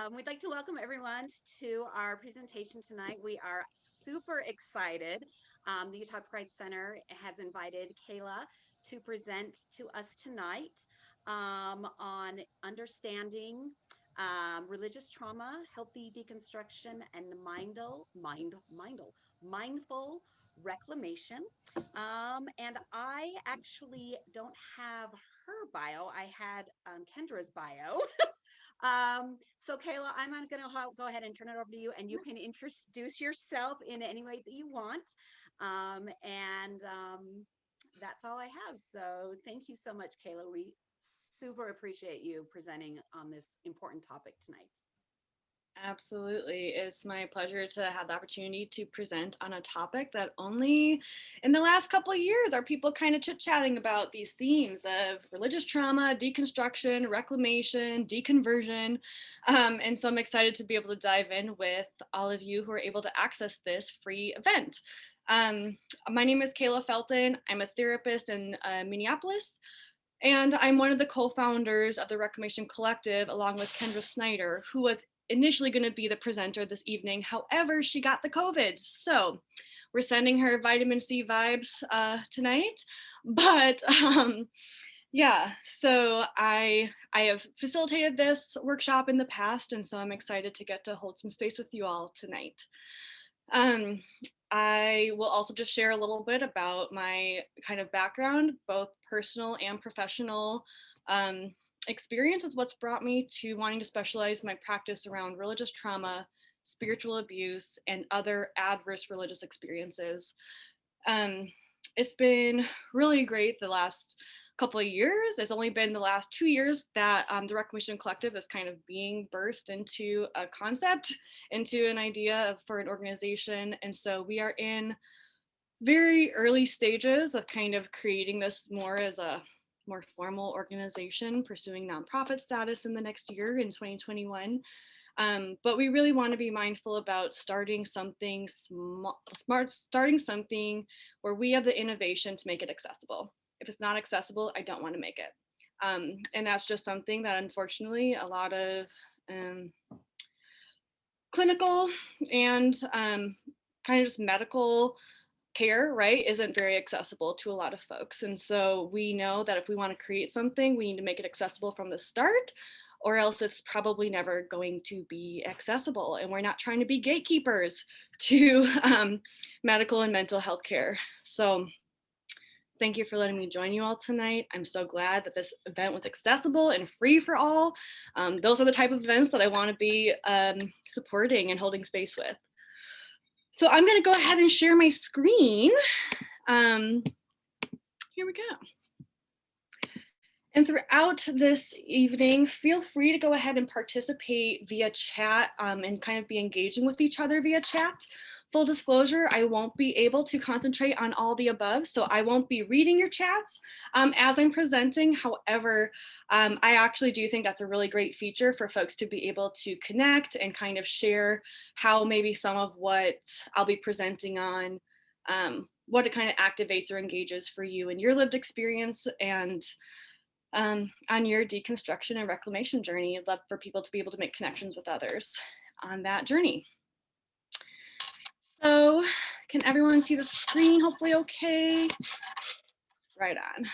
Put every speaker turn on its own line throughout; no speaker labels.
We'd like to welcome everyone to our presentation tonight. We are super excited. The Utah Pride Center has invited Kayla to present to us tonight on understanding religious trauma, healthy deconstruction, and mindful reclamation. And I actually don't have her bio. I had Kendra's bio. So Kayla, I'm going to go ahead and turn it over to you, and you can introduce yourself in any way that you want. That's all I have. So thank you so much, Kayla. We super appreciate you presenting on this important topic tonight.
Absolutely. It's my pleasure to have the opportunity to present on a topic that only in the last couple of years are people kind of chit-chatting about these themes of religious trauma, deconstruction, reclamation, deconversion. And so I'm excited to be able to dive in with all of you who are able to access this free event. My name is Kayla Felton. I'm a therapist in Minneapolis. And I'm one of the co-founders of the Reclamation Collective, along with Kendra Snyder, who was initially going to be the presenter this evening. However, she got the COVID. So we're sending her vitamin C vibes tonight. But yeah, so I have facilitated this workshop in the past, and so I'm excited to get to hold some space with you all tonight. I will also just share a little bit about my kind of background, both personal and professional experience is what's brought me to wanting to specialize my practice around religious trauma, spiritual abuse, and other adverse religious experiences. It's been really great the last couple of years. It's only been the last 2 years that the Reclamation Collective is kind of being birthed into a concept, into an idea for an organization. And so we are in very early stages of kind of creating this more as a more formal organization, pursuing nonprofit status in the next year in 2021. But we really want to be mindful about starting something smart, starting something where we have the innovation to make it accessible. If it's not accessible, I don't want to make it. And that's just something that unfortunately a lot of clinical and kind of just medical care, right, isn't very accessible to a lot of folks. And so we know that if we want to create something, we need to make it accessible from the start, or else it's probably never going to be accessible. And we're not trying to be gatekeepers to medical and mental health care. So thank you for letting me join you all tonight. I'm so glad that this event was accessible and free for all. Those are the type of events that I want to be supporting and holding space with. So I'm going to go ahead and share my screen. Here we go. And throughout this evening, feel free to go ahead and participate via chat and kind of be engaging with each other via chat. Full disclosure, I won't be able to concentrate on all the above, so I won't be reading your chats as I'm presenting. However, I actually do think that's a really great feature for folks to be able to connect and kind of share how maybe some of what I'll be presenting on, what it kind of activates or engages for you in your lived experience and on your deconstruction and reclamation journey. I'd love for people to be able to make connections with others on that journey. So can everyone see the screen hopefully okay? Right on.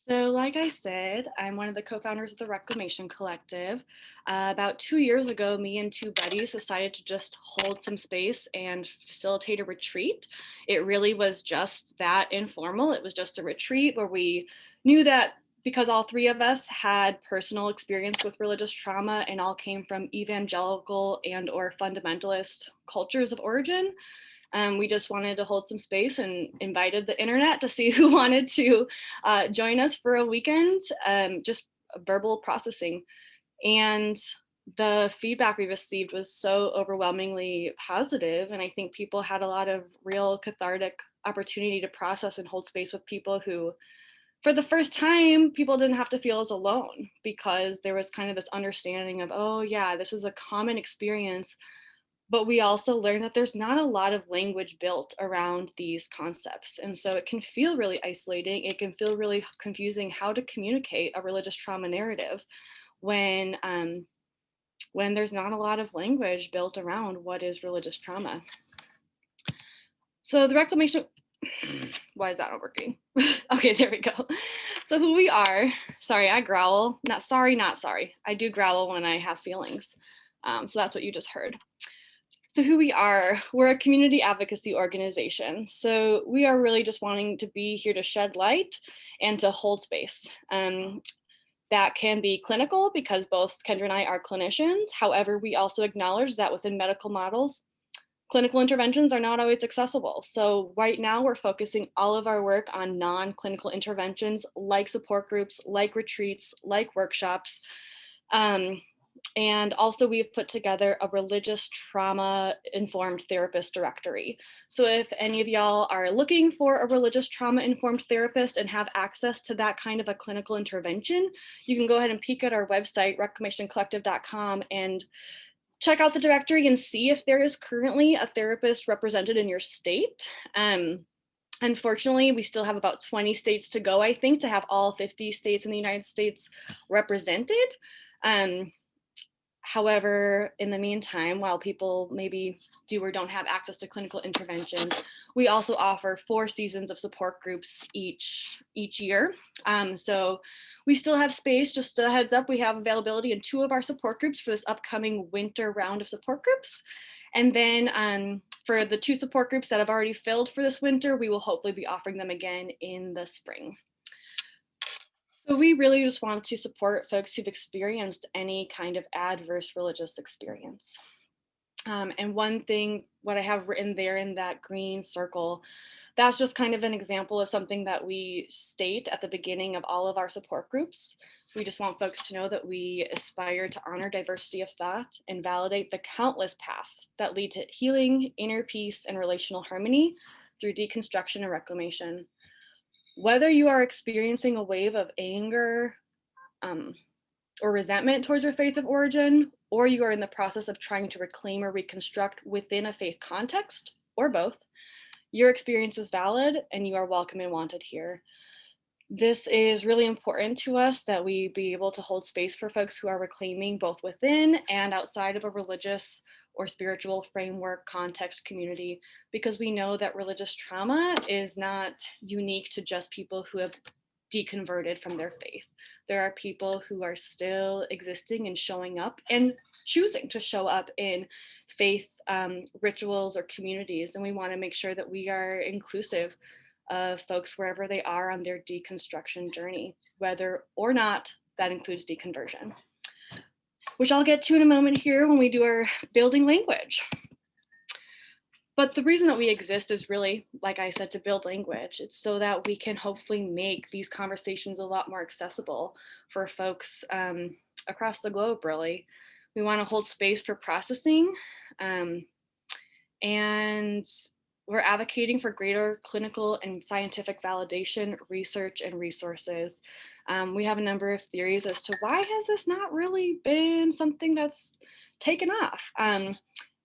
So like I said, I'm one of the co-founders of the Reclamation Collective. About 2 years ago, me and two buddies decided to just hold some space and facilitate a retreat. It really was just that informal. It was just a retreat where we knew that because all three of us had personal experience with religious trauma and all came from evangelical and or fundamentalist cultures of origin, we just wanted to hold some space and invited the internet to see who wanted to join us for a weekend, just verbal processing. And the feedback we received was so overwhelmingly positive. And I think people had a lot of real cathartic opportunity to process and hold space with people who, for the first time, people didn't have to feel as alone because there was kind of this understanding of, oh yeah, this is a common experience. But we also learned that there's not a lot of language built around these concepts. And so it can feel really isolating. It can feel really confusing how to communicate a religious trauma narrative when when there's not a lot of language built around what is religious trauma. So the reclamation, why is that not working? Okay, there we go. So who we are, sorry, I growl, not sorry. I do growl when I have feelings. So that's what you just heard. So who we are, we're a community advocacy organization. So we are really just wanting to be here to shed light and to hold space. That can be clinical because both Kendra and I are clinicians. However, we also acknowledge that within medical models, clinical interventions are not always accessible. So right now we're focusing all of our work on non-clinical interventions like support groups, like retreats, like workshops. And also we've put together a religious trauma informed therapist directory. So if any of y'all are looking for a religious trauma informed therapist and have access to that kind of a clinical intervention, you can go ahead and peek at our website, reclamationcollective.com, and check out the directory and see if there is currently a therapist represented in your state. Unfortunately, we still have about 20 states to go, I think, to have all 50 states in the United States represented. However, in the meantime, while people maybe do or don't have access to clinical interventions, we also offer 4 seasons of support groups each year. So we still have space. Just a heads up, we have availability in 2 of our support groups for this upcoming winter round of support groups. And then for the 2 support groups that have already filled for this winter, we will hopefully be offering them again in the spring. So we really just want to support folks who've experienced any kind of adverse religious experience. And one thing, what I have written there in that green circle, that's just kind of an example of something that we state at the beginning of all of our support groups. We just want folks to know that we aspire to honor diversity of thought and validate the countless paths that lead to healing, inner peace, and relational harmony through deconstruction and reclamation. Whether you are experiencing a wave of anger or resentment towards your faith of origin, or you are in the process of trying to reclaim or reconstruct within a faith context, or both, your experience is valid and you are welcome and wanted here. This is really important to us that we be able to hold space for folks who are reclaiming both within and outside of a religious or spiritual framework, context, community, because we know that religious trauma is not unique to just people who have deconverted from their faith. There are people who are still existing and showing up and choosing to show up in faith rituals or communities. And we want to make sure that we are inclusive of folks wherever they are on their deconstruction journey, whether or not that includes deconversion, which I'll get to in a moment here when we do our building language. But the reason that we exist is really, like I said, to build language. It's so that we can hopefully make these conversations a lot more accessible for folks across the globe, really. We want to hold space for processing, and we're advocating for greater clinical and scientific validation, research, and resources. We have a number of theories as to why has this not really been something that's taken off.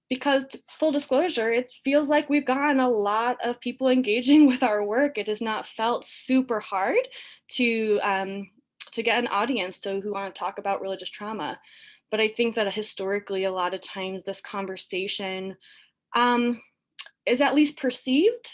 Because full disclosure, it feels like we've gotten a lot of people engaging with our work. It has not felt super hard to get an audience who want to talk about religious trauma. But I think that historically, a lot of times this conversation is at least perceived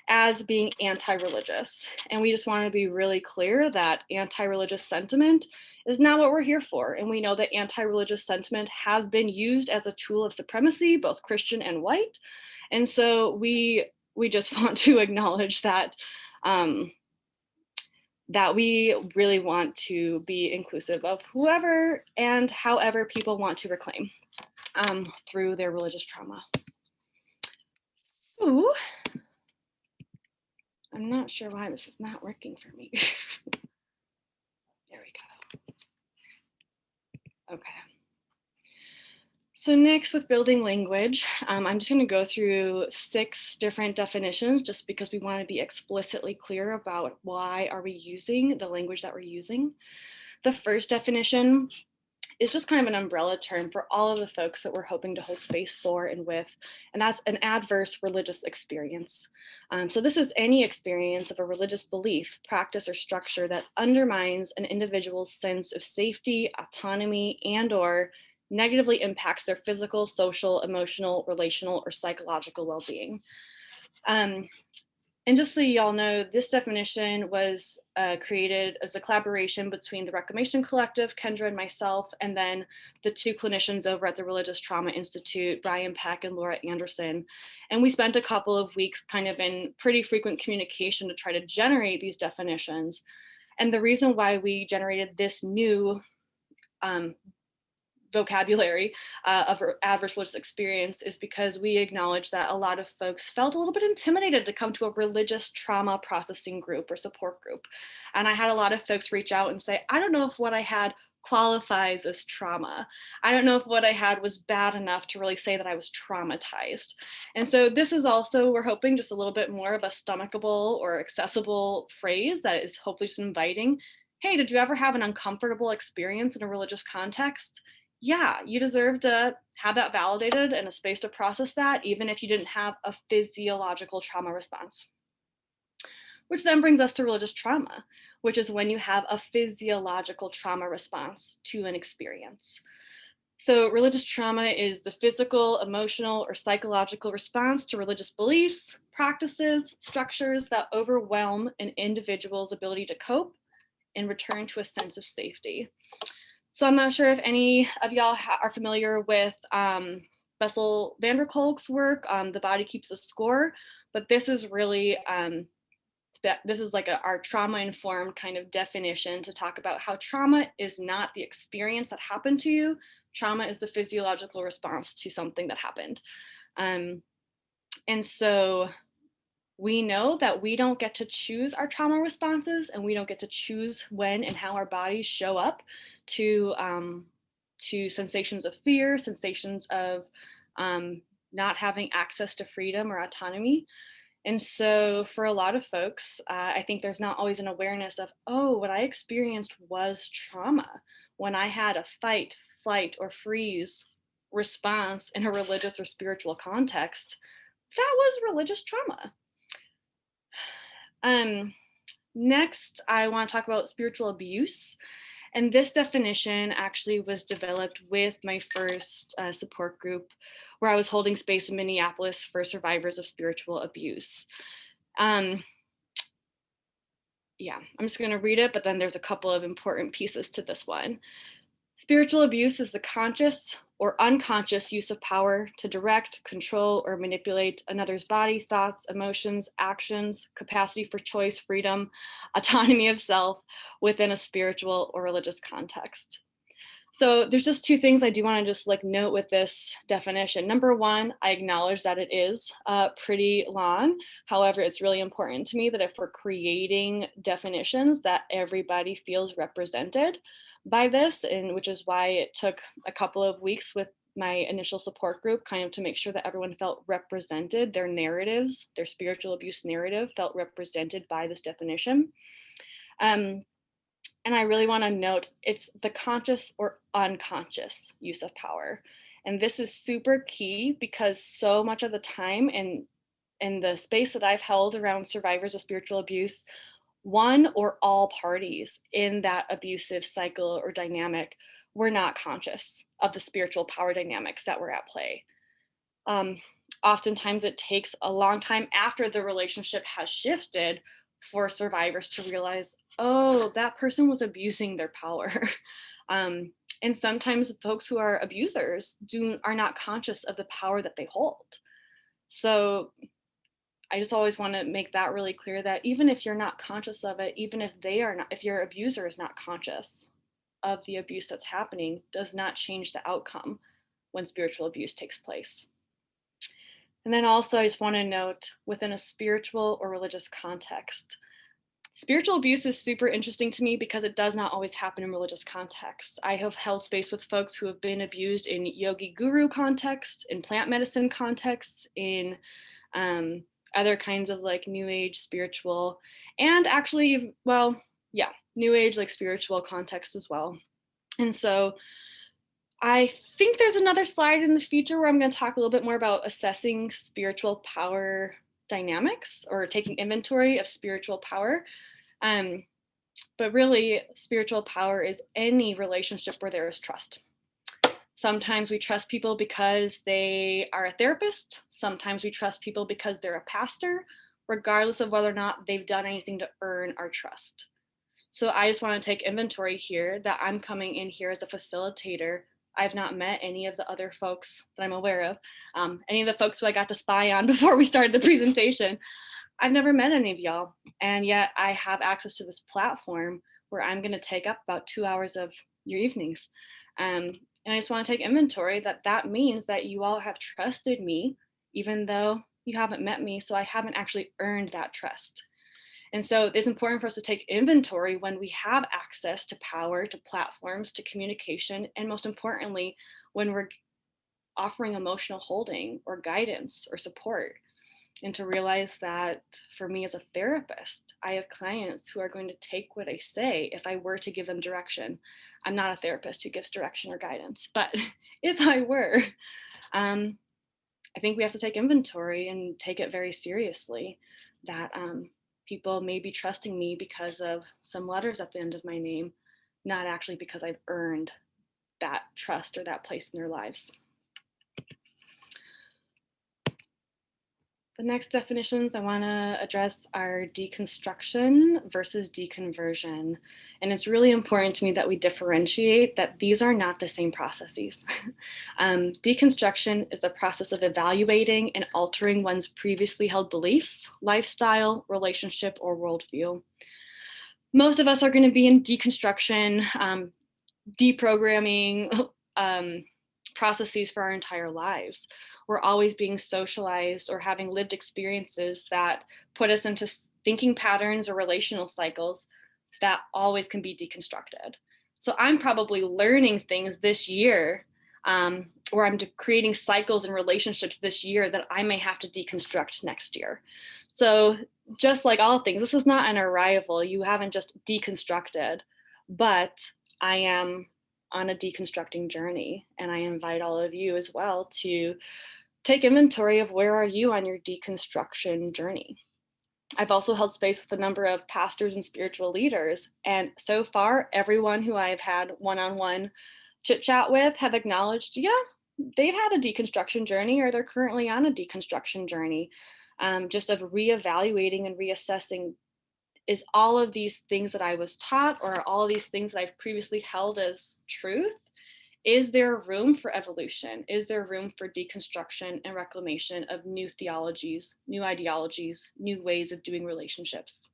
as being anti-religious. And we just want to be really clear that anti-religious sentiment is not what we're here for. And we know that anti-religious sentiment has been used as a tool of supremacy, both Christian and white. And so we just want to acknowledge that that we really want to be inclusive of whoever and however people want to reclaim through their religious trauma. Ooh. I'm not sure why this is not working for me. There we go. Okay. So next, with building language, I'm just going to go through 6 different definitions just because we want to be explicitly clear about why are we using the language that we're using. The first definition is just kind of an umbrella term for all of the folks that we're hoping to hold space for and with, and that's an adverse religious experience. So this is any experience of a religious belief, practice, or structure that undermines an individual's sense of safety, autonomy, and or negatively impacts their physical, social, emotional, relational, or psychological well-being. And just so y'all know, this definition was created as a collaboration between the Reclamation Collective, Kendra and myself, and then the two clinicians over at the Religious Trauma Institute, Brian Peck and Laura Anderson. And we spent a couple of weeks kind of in pretty frequent communication to try to generate these definitions. And the reason why we generated this new vocabulary of adverse religious experience is because we acknowledge that a lot of folks felt a little bit intimidated to come to a religious trauma processing group or support group. And I had a lot of folks reach out and say, I don't know if what I had qualifies as trauma. I don't know if what I had was bad enough to really say that I was traumatized. And so this is also, we're hoping, just a little bit more of a stomachable or accessible phrase that is hopefully just inviting. Hey, did you ever have an uncomfortable experience in a religious context? Yeah, you deserve to have that validated and a space to process that, even if you didn't have a physiological trauma response. Which then brings us to religious trauma, which is when you have a physiological trauma response to an experience. So religious trauma is the physical, emotional, or psychological response to religious beliefs, practices, structures that overwhelm an individual's ability to cope and return to a sense of safety. So I'm not sure if any of y'all are familiar with Bessel van der Kolk's work, The Body Keeps a Score, but this is really, this is like our trauma-informed kind of definition to talk about how trauma is not the experience that happened to you. Trauma is the physiological response to something that happened. And so we know that we don't get to choose our trauma responses, and we don't get to choose when and how our bodies show up to sensations of fear, sensations of not having access to freedom or autonomy. And so for a lot of folks, I think there's not always an awareness of, oh, what I experienced was trauma. When I had a fight, flight, or freeze response in a religious or spiritual context, that was religious trauma. Next, I want to talk about spiritual abuse. And this definition actually was developed with my first support group, where I was holding space in Minneapolis for survivors of spiritual abuse. Yeah, I'm just going to read it, but then there's a couple of important pieces to this one. Spiritual abuse is the conscious or unconscious use of power to direct, control, or manipulate another's body, thoughts, emotions, actions, capacity for choice, freedom, autonomy of self within a spiritual or religious context. So there's just two things I do want to just note with this definition. Number one, I acknowledge that it is pretty long. However, it's really important to me that if we're creating definitions, that everybody feels represented by this, and which is why it took a couple of weeks with my initial support group kind of to make sure that everyone felt represented, their narratives, their spiritual abuse narrative felt represented by this definition. And I really want to note it's the conscious or unconscious use of power. And this is super key because so much of the time in the space that I've held around survivors of spiritual abuse, one or all parties in that abusive cycle or dynamic were not conscious of the spiritual power dynamics that were at play. Oftentimes it takes a long time after the relationship has shifted for survivors to realize, oh, that person was abusing their power. And sometimes folks who are abusers are not conscious of the power that they hold. So I just always want to make that really clear, that even if you're not conscious of it, even if they are not, if your abuser is not conscious of the abuse that's happening, does not change the outcome when spiritual abuse takes place. And then also I just want to note, within a spiritual or religious context, spiritual abuse is super interesting to me because it does not always happen in religious contexts. I have held space with folks who have been abused in yogi guru contexts, in plant medicine contexts, in other kinds of new age spiritual, and actually, new age spiritual context as well. And so I think there's another slide in the future where I'm going to talk a little bit more about assessing spiritual power dynamics, or taking inventory of spiritual power. But really, spiritual power is any relationship where there is trust. Sometimes we trust people because they are a therapist. Sometimes we trust people because they're a pastor, regardless of whether or not they've done anything to earn our trust. So I just want to take inventory here that I'm coming in here as a facilitator. I've not met any of the other folks that I'm aware of, any of the folks who I got to spy on before we started the presentation. I've never met any of y'all, and yet I have access to this platform where I'm going to take up about 2 hours of your evenings. And I just want to take inventory that means that you all have trusted me, even though you haven't met me, so I haven't actually earned that trust. And so it's important for us to take inventory when we have access to power, to platforms, to communication, and most importantly, when we're offering emotional holding or guidance or support. And to realize that for me as a therapist, I have clients who are going to take what I say if I were to give them direction. I'm not a therapist who gives direction or guidance, but if I were, I think we have to take inventory and take it very seriously that people may be trusting me because of some letters at the end of my name, not actually because I've earned that trust or that place in their lives. The next definitions I want to address are deconstruction versus deconversion. And it's really important to me that we differentiate that these are not the same processes. Deconstruction is the process of evaluating and altering one's previously held beliefs, lifestyle, relationship, or worldview. Most of us are going to be in deconstruction, deprogramming processes for our entire lives. We're always being socialized or having lived experiences that put us into thinking patterns or relational cycles that always can be deconstructed. So I'm probably learning things this year, or I'm creating cycles and relationships this year that I may have to deconstruct next year. So just like all things, this is not an arrival. You haven't just deconstructed, but I am on a deconstructing journey. And I invite all of you as well to take inventory of where are you on your deconstruction journey. I've also held space with a number of pastors and spiritual leaders. And so far, everyone who I've had one-on-one chit chat with have acknowledged, yeah, they've had a deconstruction journey or they're currently on a deconstruction journey, just of reevaluating and reassessing, is all of these things that I was taught or all of these things that I've previously held as truth, is there room for evolution? Is there room for deconstruction and reclamation of new theologies, new ideologies, new ways of doing relationships?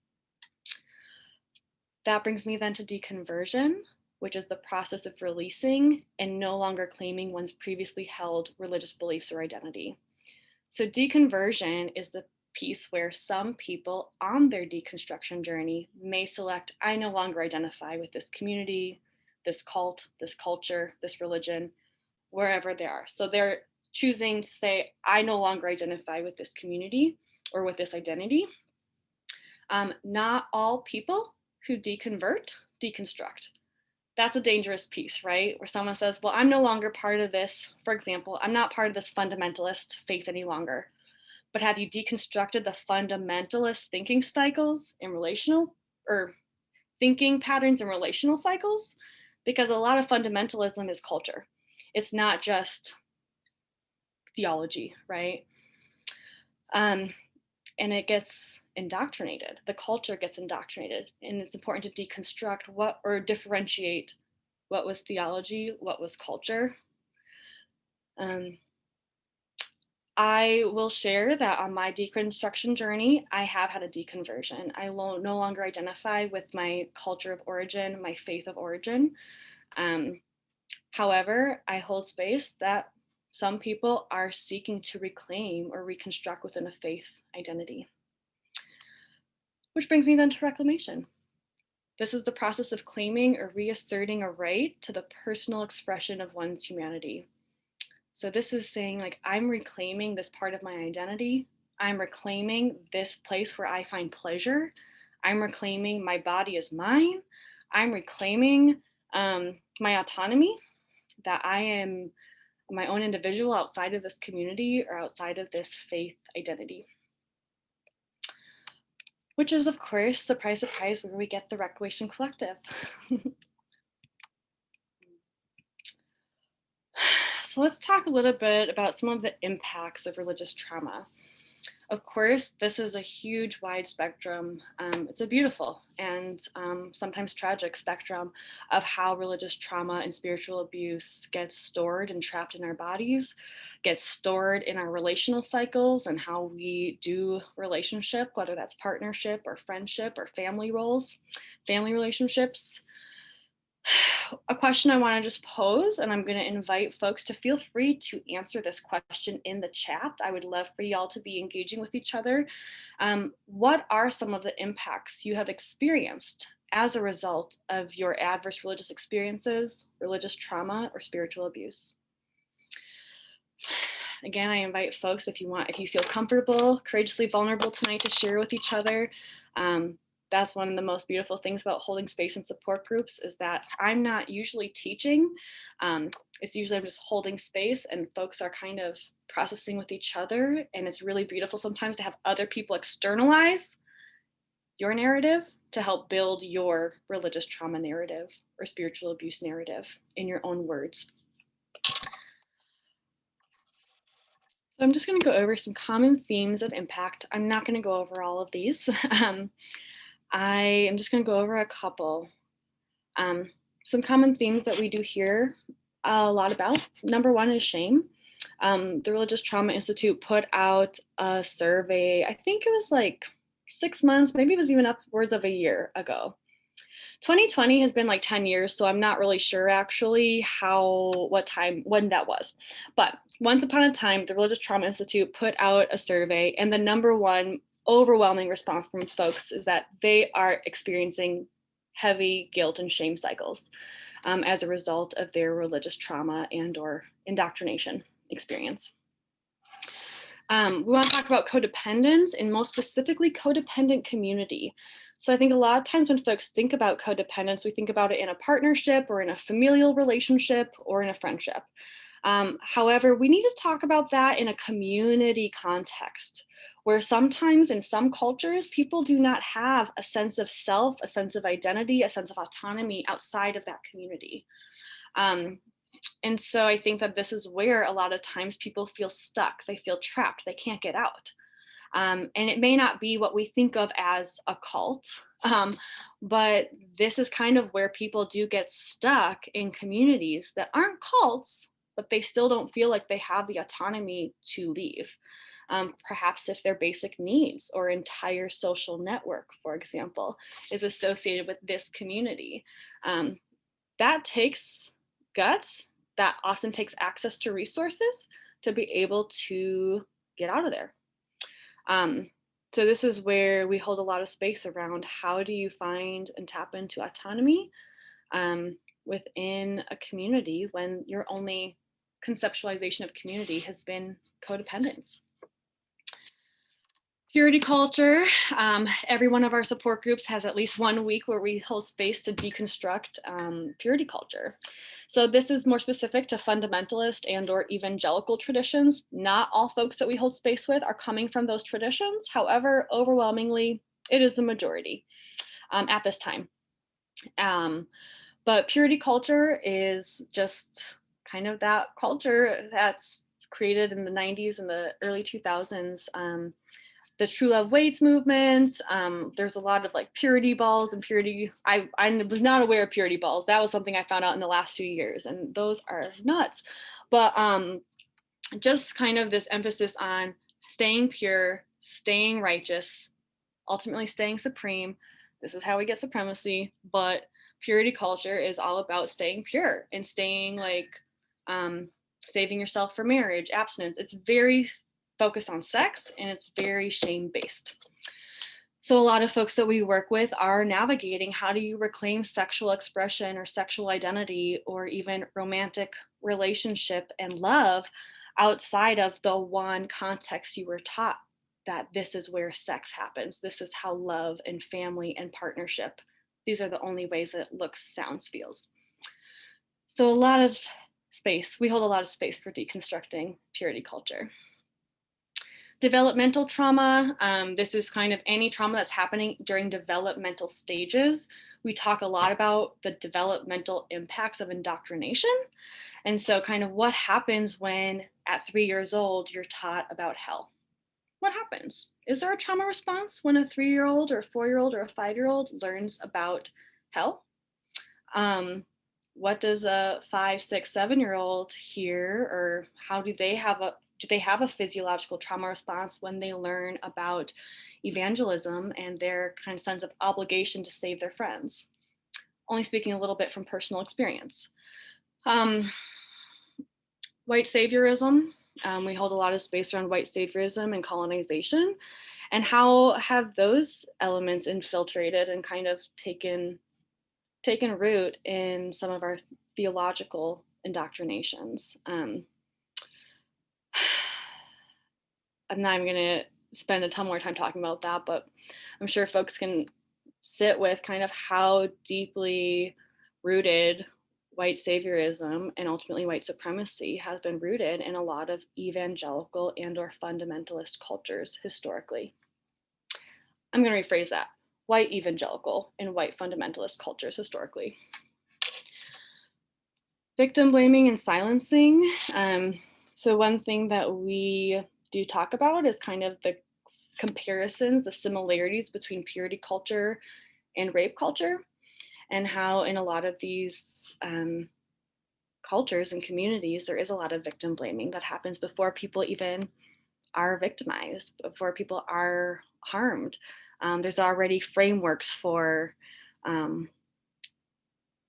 That brings me then to deconversion, which is the process of releasing and no longer claiming one's previously held religious beliefs or identity. So deconversion is the piece where some people on their deconstruction journey may select, I no longer identify with this community, this cult, this culture, this religion, wherever they are. So they're choosing to say, I no longer identify with this community or with this identity. Not all people who deconstruct. That's a dangerous piece, right? Where someone says, well, I'm no longer part of this. For example, I'm not part of this fundamentalist faith any longer. But have you deconstructed the fundamentalist thinking cycles in relational or thinking patterns and relational cycles? Because a lot of fundamentalism is culture. It's not just theology, right? And it gets indoctrinated. The culture gets indoctrinated. And it's important to deconstruct what or differentiate what was theology, what was culture. I will share that on my deconstruction journey, I have had a deconversion. I no longer identify with my culture of origin, my faith of origin. However, I hold space that some people are seeking to reclaim or reconstruct within a faith identity. Which brings me then to reclamation. This is the process of claiming or reasserting a right to the personal expression of one's humanity. So this is saying, like, I'm reclaiming this part of my identity. I'm reclaiming this place where I find pleasure. I'm reclaiming my body as mine. I'm reclaiming my autonomy, that I am my own individual outside of this community or outside of this faith identity. Which is, of course, surprise, surprise, where we get the Reclamation Collective. So let's talk a little bit about some of the impacts of religious trauma. Of course, this is a huge, wide spectrum. It's a beautiful and sometimes tragic spectrum of how religious trauma and spiritual abuse gets stored and trapped in our bodies, gets stored in our relational cycles and how we do relationship, whether that's partnership or friendship or family roles, family relationships. A question I want to just pose, and I'm going to invite folks to feel free to answer this question in the chat. I would love for y'all to be engaging with each other. What are some of the impacts you have experienced as a result of your adverse religious experiences, religious trauma, or spiritual abuse? Again, I invite folks, if you feel comfortable, courageously vulnerable tonight, to share with each other. That's one of the most beautiful things about holding space in support groups, is that I'm not usually teaching. It's usually I'm just holding space and folks are kind of processing with each other. And it's really beautiful sometimes to have other people externalize your narrative to help build your religious trauma narrative or spiritual abuse narrative in your own words. So I'm just going to go over some common themes of impact. I'm not going to go over all of these. I am just going to go over a couple. Some common themes that we do hear a lot about. Number one is shame. The Religious Trauma Institute put out a survey, I think it was like 6 months, maybe it was even upwards of a year ago. 2020 has been like 10 years, so I'm not really sure actually when that was. But once upon a time, the Religious Trauma Institute put out a survey, and the number one overwhelming response from folks is that they are experiencing heavy guilt and shame cycles as a result of their religious trauma and or indoctrination experience. We want to talk about codependence, and most specifically codependent community. So I think a lot of times when folks think about codependence, we think about it in a partnership or in a familial relationship or in a friendship. However, we need to talk about that in a community context, where sometimes in some cultures, people do not have a sense of self, a sense of identity, a sense of autonomy outside of that community. And so I think that this is where a lot of times people feel stuck, they feel trapped, they can't get out. And it may not be what we think of as a cult, but this is kind of where people do get stuck in communities that aren't cults, but they still don't feel like they have the autonomy to leave. Perhaps if their basic needs or entire social network, for example, is associated with this community. That takes guts, that often takes access to resources to be able to get out of there. So this is where we hold a lot of space around how do you find and tap into autonomy within a community when your only conceptualization of community has been codependence. Purity culture. Every one of our support groups has at least 1 week where we hold space to deconstruct purity culture. So this is more specific to fundamentalist and or evangelical traditions. Not all folks that we hold space with are coming from those traditions. However, overwhelmingly, it is the majority at this time. But purity culture is just kind of that culture that's created in the 90s and the early 2000s. The True Love Waits movement. There's a lot of like purity balls and purity. I was not aware of purity balls. That was something I found out in the last few years, and those are nuts. But just kind of this emphasis on staying pure, staying righteous, ultimately staying supreme. This is how we get supremacy. But purity culture is all about staying pure and staying like saving yourself for marriage, abstinence. It's very focused on sex, and it's very shame-based. So a lot of folks that we work with are navigating how do you reclaim sexual expression or sexual identity or even romantic relationship and love outside of the one context you were taught that this is where sex happens. This is how love and family and partnership, these are the only ways that it looks, sounds, feels. So a lot of space, we hold a lot of space for deconstructing purity culture. Developmental trauma, this is kind of any trauma that's happening during developmental stages. We talk a lot about the developmental impacts of indoctrination. And so kind of what happens when at 3 years old, you're taught about hell? What happens? Is there a trauma response when a 3-year-old or a 4-year-old or a 5-year-old learns about hell? What does a 5, 6, 7-year-old hear, or how do they have a physiological trauma response when they learn about evangelism and their kind of sense of obligation to save their friends? Only speaking a little bit from personal experience. White saviorism. We hold a lot of space around white saviorism and colonization, and how have those elements infiltrated and kind of taken root in some of our theological indoctrinations. I'm not even going to spend a ton more time talking about that, but I'm sure folks can sit with kind of how deeply rooted white saviorism and ultimately white supremacy has been rooted in a lot of evangelical and or fundamentalist cultures historically. I'm going to rephrase that. White evangelical and white fundamentalist cultures historically. Victim blaming and silencing. So one thing that we do talk about is kind of the comparisons, the similarities between purity culture and rape culture, and how in a lot of these cultures and communities, there is a lot of victim blaming that happens before people even are victimized, before people are harmed. There's already frameworks for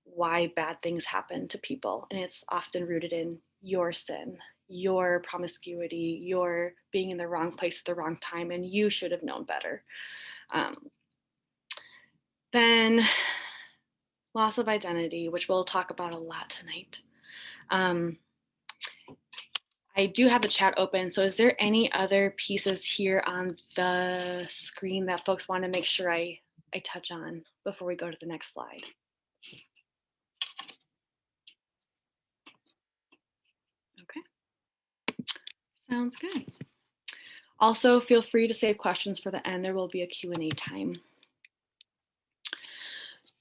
why bad things happen to people, and it's often rooted in your sin, your promiscuity, your being in the wrong place at the wrong time, and you should have known better. Then loss of identity, which we'll talk about a lot tonight. I do have the chat open, so is there any other pieces here on the screen that folks want to make sure I touch on before we go to the next slide? Okay, sounds good. Also, feel free to save questions for the end. There will be a Q&A time.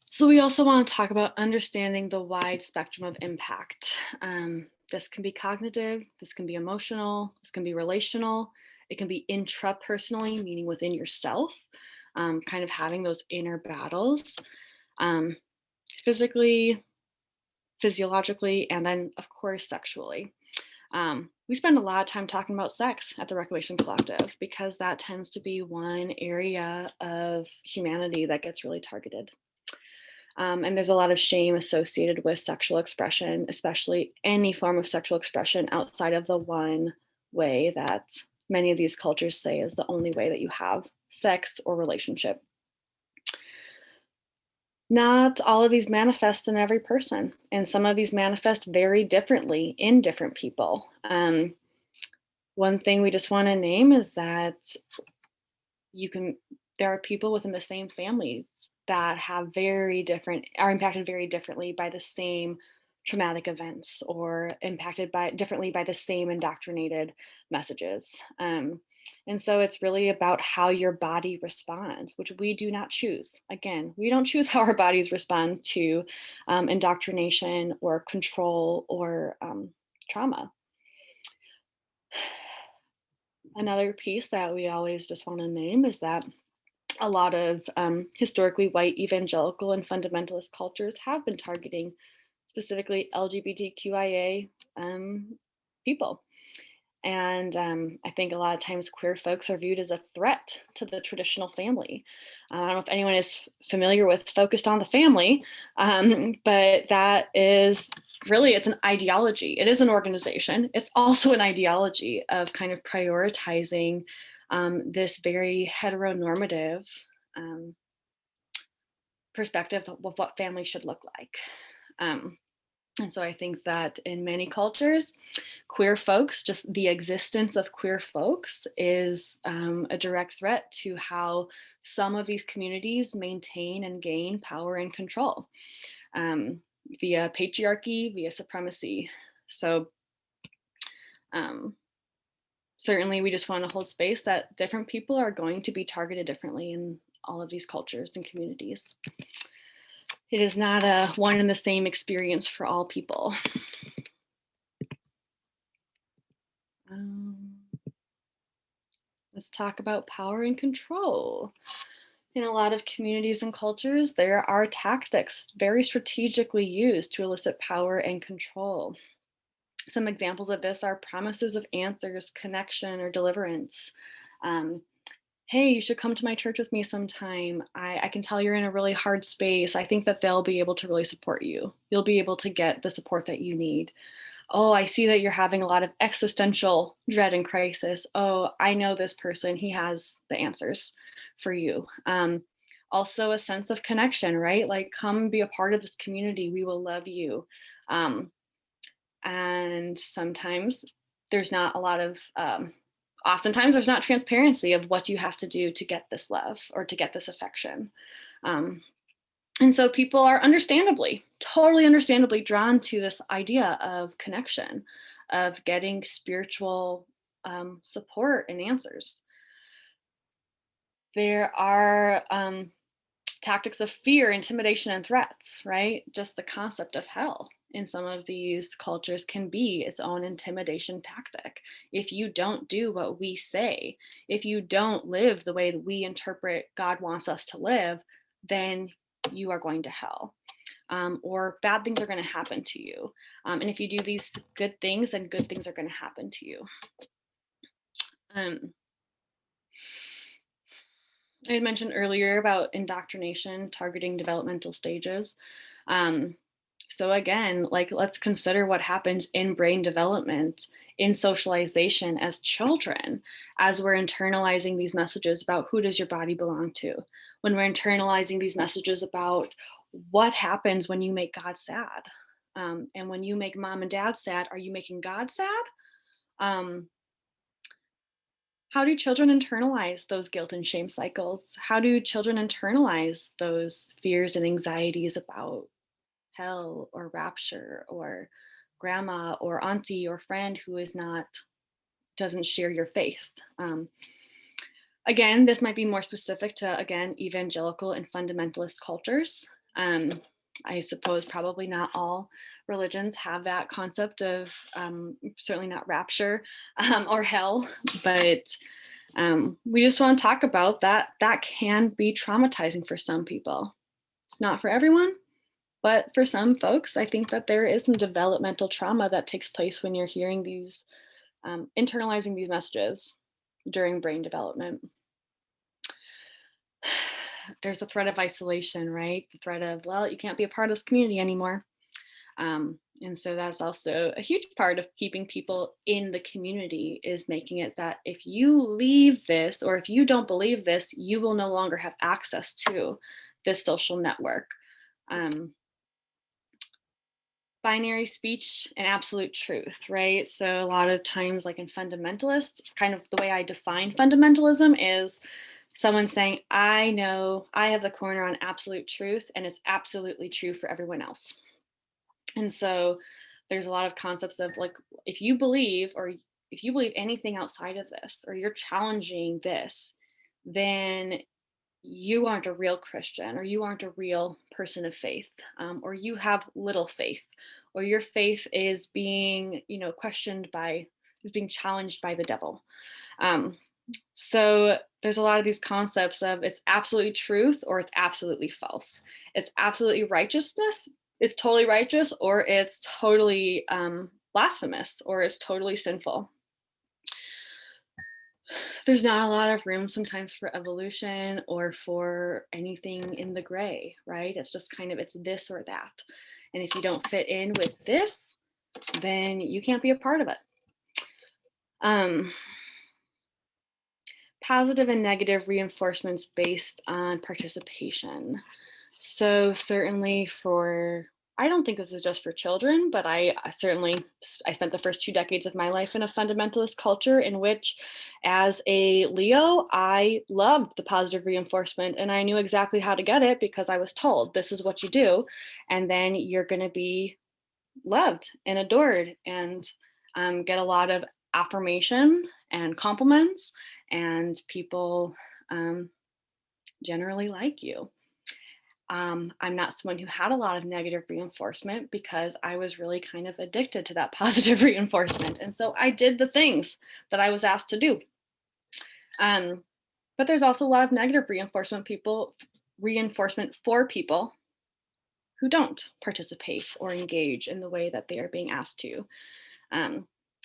So we also want to talk about understanding the wide spectrum of impact. This can be cognitive, this can be emotional, this can be relational, it can be intrapersonally, meaning within yourself, kind of having those inner battles, physically, physiologically, and then of course sexually. We spend a lot of time talking about sex at the Reclamation Collective because that tends to be one area of humanity that gets really targeted. And there's a lot of shame associated with sexual expression, especially any form of sexual expression outside of the one way that many of these cultures say is the only way that you have sex or relationship. Not all of these manifest in every person, and some of these manifest very differently in different people. One thing we just want to name is that there are people within the same families that have are impacted very differently by the same traumatic events or impacted differently by the same indoctrinated messages. And so it's really about how your body responds, which we do not choose. Again, we don't choose how our bodies respond to indoctrination or control or trauma. Another piece that we always just want to name is that a lot of historically white evangelical and fundamentalist cultures have been targeting specifically LGBTQIA people. And I think a lot of times queer folks are viewed as a threat to the traditional family. I don't know if anyone is familiar with Focused on the Family, but that is really, it's an ideology. It is an organization. It's also an ideology of kind of prioritizing this very heteronormative perspective of what family should look like. And so I think that in many cultures, queer folks, just the existence of queer folks is a direct threat to how some of these communities maintain and gain power and control via patriarchy, via supremacy. So certainly we just want to hold space that different people are going to be targeted differently in all of these cultures and communities. It is not a one and the same experience for all people. Let's talk about power and control. In a lot of communities and cultures, there are tactics very strategically used to elicit power and control. Some examples of this are promises of answers, connection, or deliverance. Um, hey, you should come to my church with me sometime. I can tell you're in a really hard space. I think that they'll be able to really support you. You'll be able to get the support that you need. Oh, I see that you're having a lot of existential dread and crisis. Oh, I know this person. He has the answers for you. Also, a sense of connection, right? Like, come be a part of this community. We will love you. And sometimes there's not a lot of, oftentimes there's not transparency of what you have to do to get this love or to get this affection. And so people are understandably, totally understandably drawn to this idea of connection, of getting spiritual support and answers. There are tactics of fear, intimidation, and threats, right? Just the concept of hell in some of these cultures can be its own intimidation tactic. If you don't do what we say, if you don't live the way that we interpret God wants us to live, then you are going to hell. Or bad things are going to happen to you. And if you do these good things, then good things are going to happen to you. I had mentioned earlier about indoctrination targeting developmental stages. So again, like, let's consider what happens in brain development, in socialization as children, as we're internalizing these messages about who does your body belong to, when we're internalizing these messages about what happens when you make God sad. And when you make mom and dad sad, are you making God sad? How do children internalize those guilt and shame cycles? How do children internalize those fears and anxieties about hell or rapture or grandma or auntie or friend who doesn't share your faith? Again, this might be more specific to, again, evangelical and fundamentalist cultures. I suppose probably not all religions have that concept of, certainly not rapture or hell, but we just want to talk about that. That can be traumatizing for some people. It's not for everyone, but for some folks, I think that there is some developmental trauma that takes place when you're hearing these, internalizing these messages during brain development. There's a threat of isolation, right? The threat of, well, you can't be a part of this community anymore. And so that's also a huge part of keeping people in the community, is making it that if you leave this, or if you don't believe this, you will no longer have access to this social network. Binary speech and absolute truth, right? So a lot of times, like in fundamentalists, kind of the way I define fundamentalism is someone saying, I know I have the corner on absolute truth, and it's absolutely true for everyone else. And so there's a lot of concepts of, like, if you believe anything outside of this, or you're challenging this, then you aren't a real Christian, or you aren't a real person of faith, or you have little faith, or your faith is being, is being challenged by the devil. So there's a lot of these concepts of, it's absolutely truth or it's absolutely false. It's absolutely righteousness, it's totally righteous, or it's totally blasphemous, or it's totally sinful. There's not a lot of room sometimes for evolution or for anything in the gray, right? It's just kind of, it's this or that. And if you don't fit in with this, then you can't be a part of it. Positive and negative reinforcements based on participation. So certainly I don't think this is just for children, but I spent the first 2 decades of my life in a fundamentalist culture in which, as a Leo, I loved the positive reinforcement, and I knew exactly how to get it because I was told this is what you do, and then you're going to be loved and adored and get a lot of affirmation and compliments, and people generally like you. I'm not someone who had a lot of negative reinforcement because I was really kind of addicted to that positive reinforcement. And so I did the things that I was asked to do. But there's also a lot of negative reinforcement for people who don't participate or engage in the way that they are being asked to.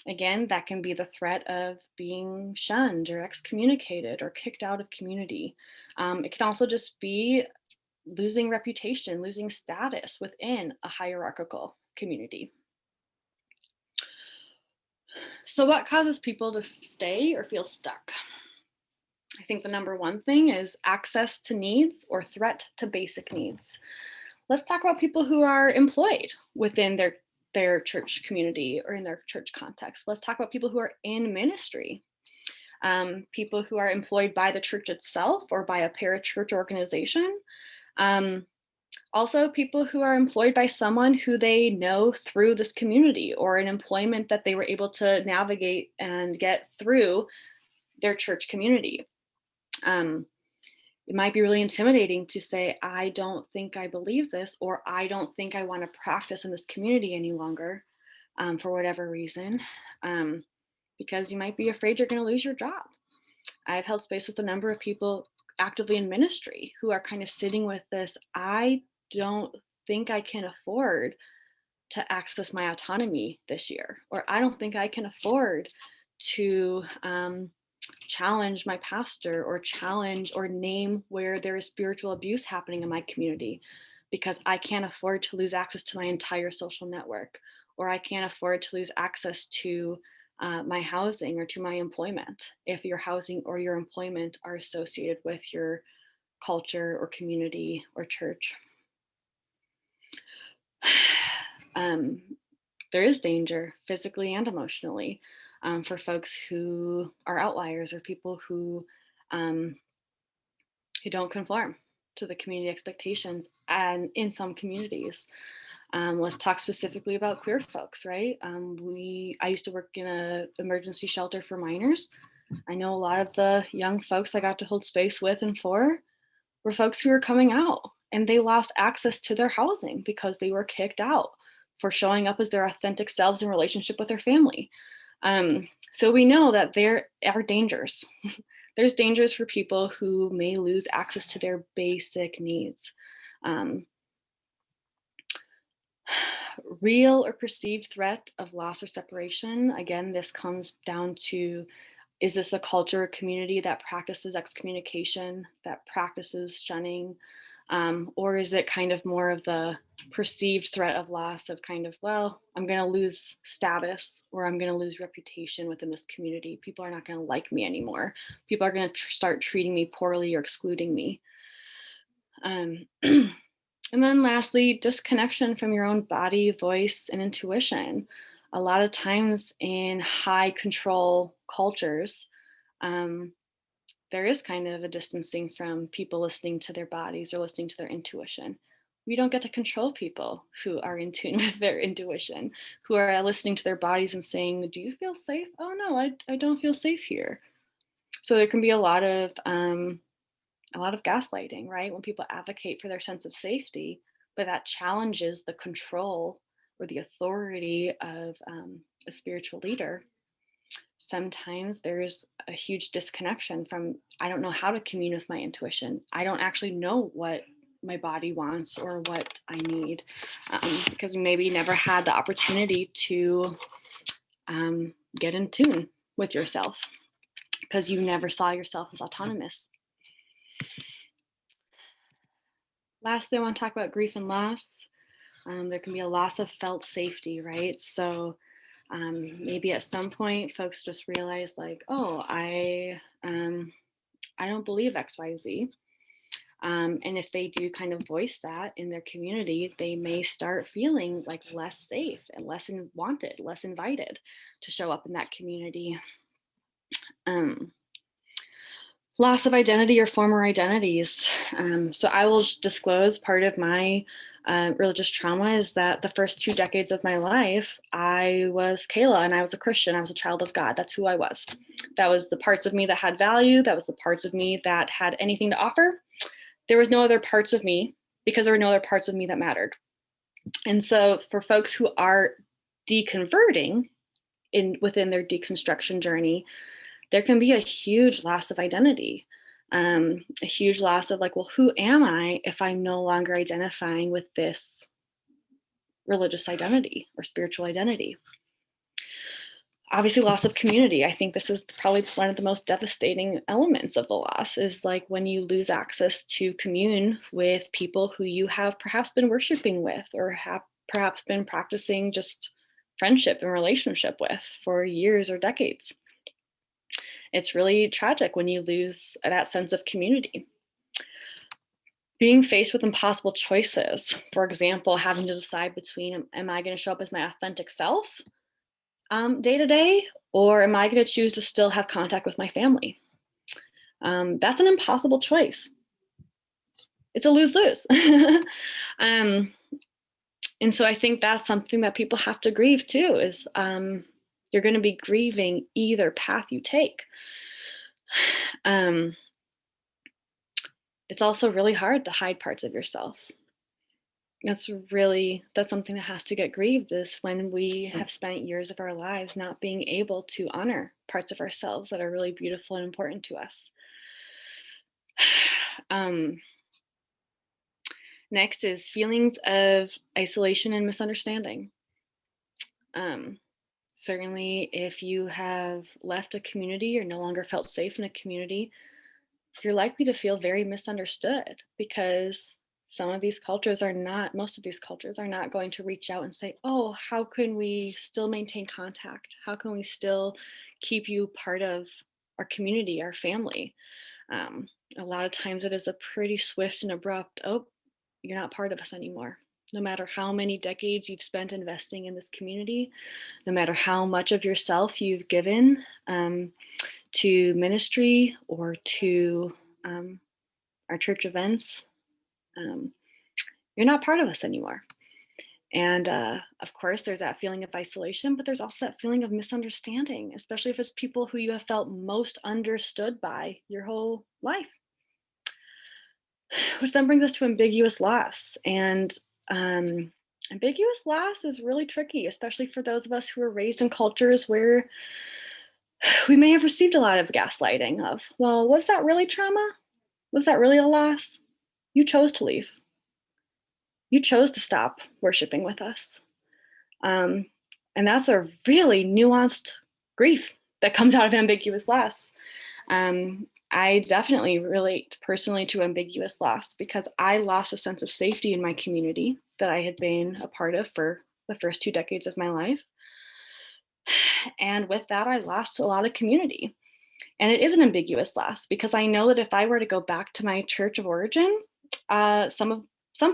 Again, that can be the threat of being shunned or excommunicated or kicked out of community. It can also just be losing reputation, losing status within a hierarchical community. So what causes people to stay or feel stuck? I think the number one thing is access to needs or threat to basic needs. Let's talk about people who are employed within their church community or in their church context. Let's talk about people who are in ministry. People who are employed by the church itself or by a parachurch organization. Also, people who are employed by someone who they know through this community or an employment that they were able to navigate and get through their church community. It might be really intimidating to say, I don't think I believe this, or I don't think I want to practice in this community any longer for whatever reason, because you might be afraid you're going to lose your job. I've held space with a number of people actively in ministry who are kind of sitting with this, I don't think I can afford to access my autonomy this year, or I don't think I can afford to challenge my pastor or challenge or name where there is spiritual abuse happening in my community, because I can't afford to lose access to my entire social network, or I can't afford to lose access to my housing or to my employment if your housing or your employment are associated with your culture or community or church. There is danger physically and emotionally for folks who are outliers or people who don't conform to the community expectations. And in some communities, let's talk specifically about queer folks, right? I used to work in an emergency shelter for minors. I know a lot of the young folks I got to hold space with and for were folks who were coming out, and they lost access to their housing because they were kicked out for showing up as their authentic selves in relationship with their family. So we know that there are dangers. There's dangers for people who may lose access to their basic needs. Real or perceived threat of loss or separation. Again, this comes down to, is this a culture or community that practices excommunication, that practices shunning? Or is it kind of more of the perceived threat of loss of kind of, well, I'm going to lose status or I'm going to lose reputation within this community. People are not going to like me anymore. People are going to start treating me poorly or excluding me. And then lastly, disconnection from your own body, voice, and intuition. A lot of times in high control cultures, there is kind of a distancing from people listening to their bodies or listening to their intuition. We don't get to control people who are in tune with their intuition, who are listening to their bodies and saying, do you feel safe? Oh no, I don't feel safe here. So there can be a lot of gaslighting, right? When people advocate for their sense of safety, but that challenges the control or the authority of a spiritual leader. Sometimes there's a huge disconnection from, I don't know how to commune with my intuition. I don't actually know what my body wants or what I need, because maybe you never had the opportunity to get in tune with yourself because you never saw yourself as autonomous. Lastly, I want to talk about grief and loss. There can be a loss of felt safety, right? So maybe at some point folks just realize like, oh, I don't believe XYZ. And if they do kind of voice that in their community, they may start feeling like less safe and less wanted, less invited to show up in that community. Loss of identity or former identities. So I will disclose part of my religious trauma is that the first 2 decades of my life, I was Kayla and I was a Christian. I was a child of God. That's who I was. That was the parts of me that had value. That was the parts of me that had anything to offer. There was no other parts of me because there were no other parts of me that mattered. And so for folks who are deconverting within their deconstruction journey, there can be a huge loss of identity. A huge loss of like, well, who am I if I'm no longer identifying with this religious identity or spiritual identity? Obviously, loss of community. I think this is probably one of the most devastating elements of the loss, is like when you lose access to commune with people who you have perhaps been worshiping with or have perhaps been practicing just friendship and relationship with for years or decades. It's really tragic when you lose that sense of community. Being faced with impossible choices, for example, having to decide between, am I going to show up as my authentic self day to day, or am I going to choose to still have contact with my family? That's an impossible choice. It's a lose-lose. And so I think that's something that people have to grieve too, is you're going to be grieving either path you take. It's also really hard to hide parts of yourself. That's something that has to get grieved, is when we have spent years of our lives not being able to honor parts of ourselves that are really beautiful and important to us. Next is feelings of isolation and misunderstanding. Certainly, if you have left a community or no longer felt safe in a community, you're likely to feel very misunderstood, because most of these cultures are not going to reach out and say, oh, how can we still maintain contact? How can we still keep you part of our community, our family? A lot of times it is a pretty swift and abrupt, oh, you're not part of us anymore. No matter how many decades you've spent investing in this community, no matter how much of yourself you've given to ministry or to our church events, you're not part of us anymore. And of course, there's that feeling of isolation, but there's also that feeling of misunderstanding, especially if it's people who you have felt most understood by your whole life. Which then brings us to ambiguous loss. And ambiguous loss is really tricky, especially for those of us who were raised in cultures where we may have received a lot of gaslighting of, well, was that really trauma? Was that really a loss? You chose to leave. You chose to stop worshiping with us. And that's a really nuanced grief that comes out of ambiguous loss. I definitely relate personally to ambiguous loss, because I lost a sense of safety in my community that I had been a part of for the first 2 decades of my life. And with that, I lost a lot of community. And it is an ambiguous loss, because I know that if I were to go back to my church of origin, some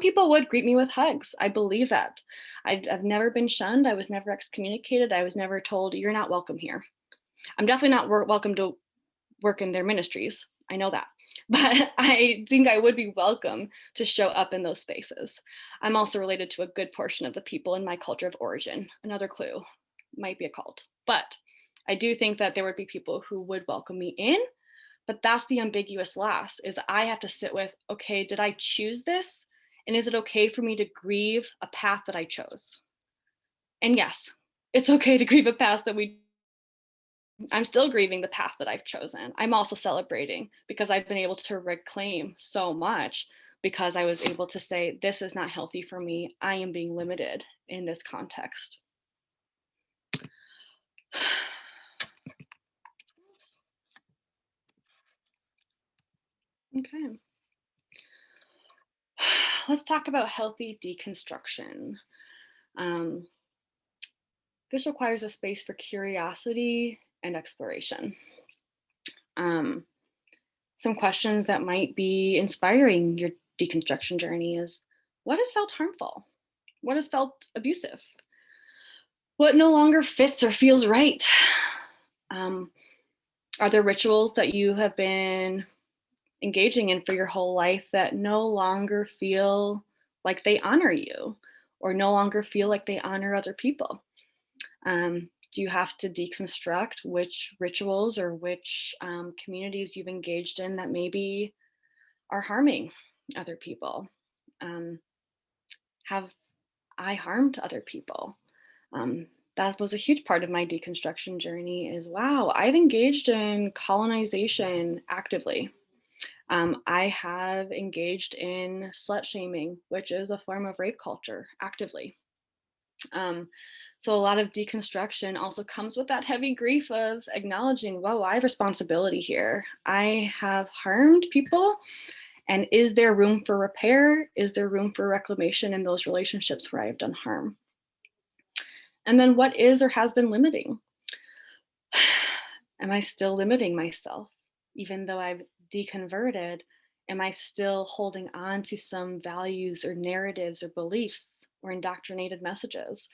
people would greet me with hugs. I believe that. I've never been shunned. I was never excommunicated. I was never told, you're not welcome here. I'm definitely not welcome to work in their ministries. I know that. But I think I would be welcome to show up in those spaces. I'm also related to a good portion of the people in my culture of origin. Another clue, might be a cult. But I do think that there would be people who would welcome me in. But that's the ambiguous loss, is I have to sit with, okay, did I choose this? And is it okay for me to grieve a path that I chose? And yes, it's okay to grieve a path that I'm still grieving the path that I've chosen. I'm also celebrating, because I've been able to reclaim so much, because I was able to say, this is not healthy for me. I am being limited in this context. Okay. Let's talk about healthy deconstruction. This requires a space for curiosity and exploration. Some questions that might be inspiring your deconstruction journey is, what has felt harmful? What has felt abusive? What no longer fits or feels right? Are there rituals that you have been engaging in for your whole life that no longer feel like they honor you, or no longer feel like they honor other people? Do you have to deconstruct which rituals or which communities you've engaged in that maybe are harming other people? Have I harmed other people? That was a huge part of my deconstruction journey is, wow, I've engaged in colonization actively. I have engaged in slut shaming, which is a form of rape culture, actively. So a lot of deconstruction also comes with that heavy grief of acknowledging, whoa, I have responsibility here. I have harmed people. And is there room for repair? Is there room for reclamation in those relationships where I've done harm? And then what is or has been limiting? Am I still limiting myself? Even though I've deconverted, am I still holding on to some values or narratives or beliefs or indoctrinated messages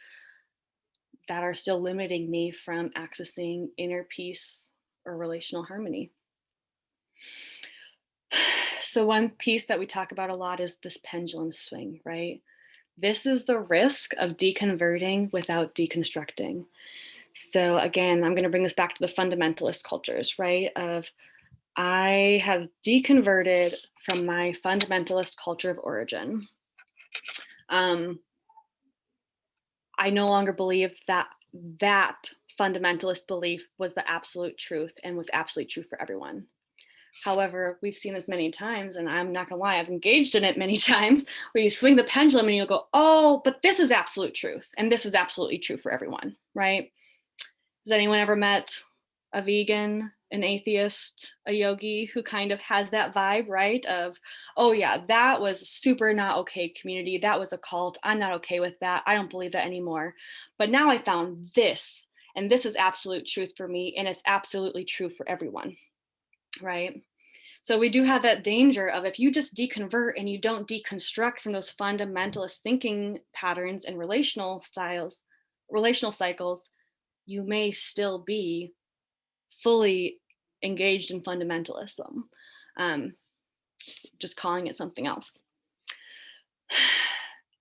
that are still limiting me from accessing inner peace or relational harmony? So, one piece that we talk about a lot is this pendulum swing, right? This is the risk of deconverting without deconstructing. So, again, I'm going to bring this back to the fundamentalist cultures, right? Of I have deconverted from my fundamentalist culture of origin. I no longer believe that that fundamentalist belief was the absolute truth and was absolutely true for everyone. However, we've seen this many times, and I'm not gonna lie, I've engaged in it many times, where you swing the pendulum and you'll go, oh, but this is absolute truth, and this is absolutely true for everyone, right? Has anyone ever met a vegan, an atheist, a yogi who kind of has that vibe, right? Of, oh yeah, that was super not okay community. That was a cult. I'm not okay with that. I don't believe that anymore. But now I found this, and this is absolute truth for me, and it's absolutely true for everyone, right? So we do have that danger of if you just deconvert and you don't deconstruct from those fundamentalist thinking patterns and relational styles, relational cycles, you may still be fully engaged in fundamentalism, um, just calling it something else.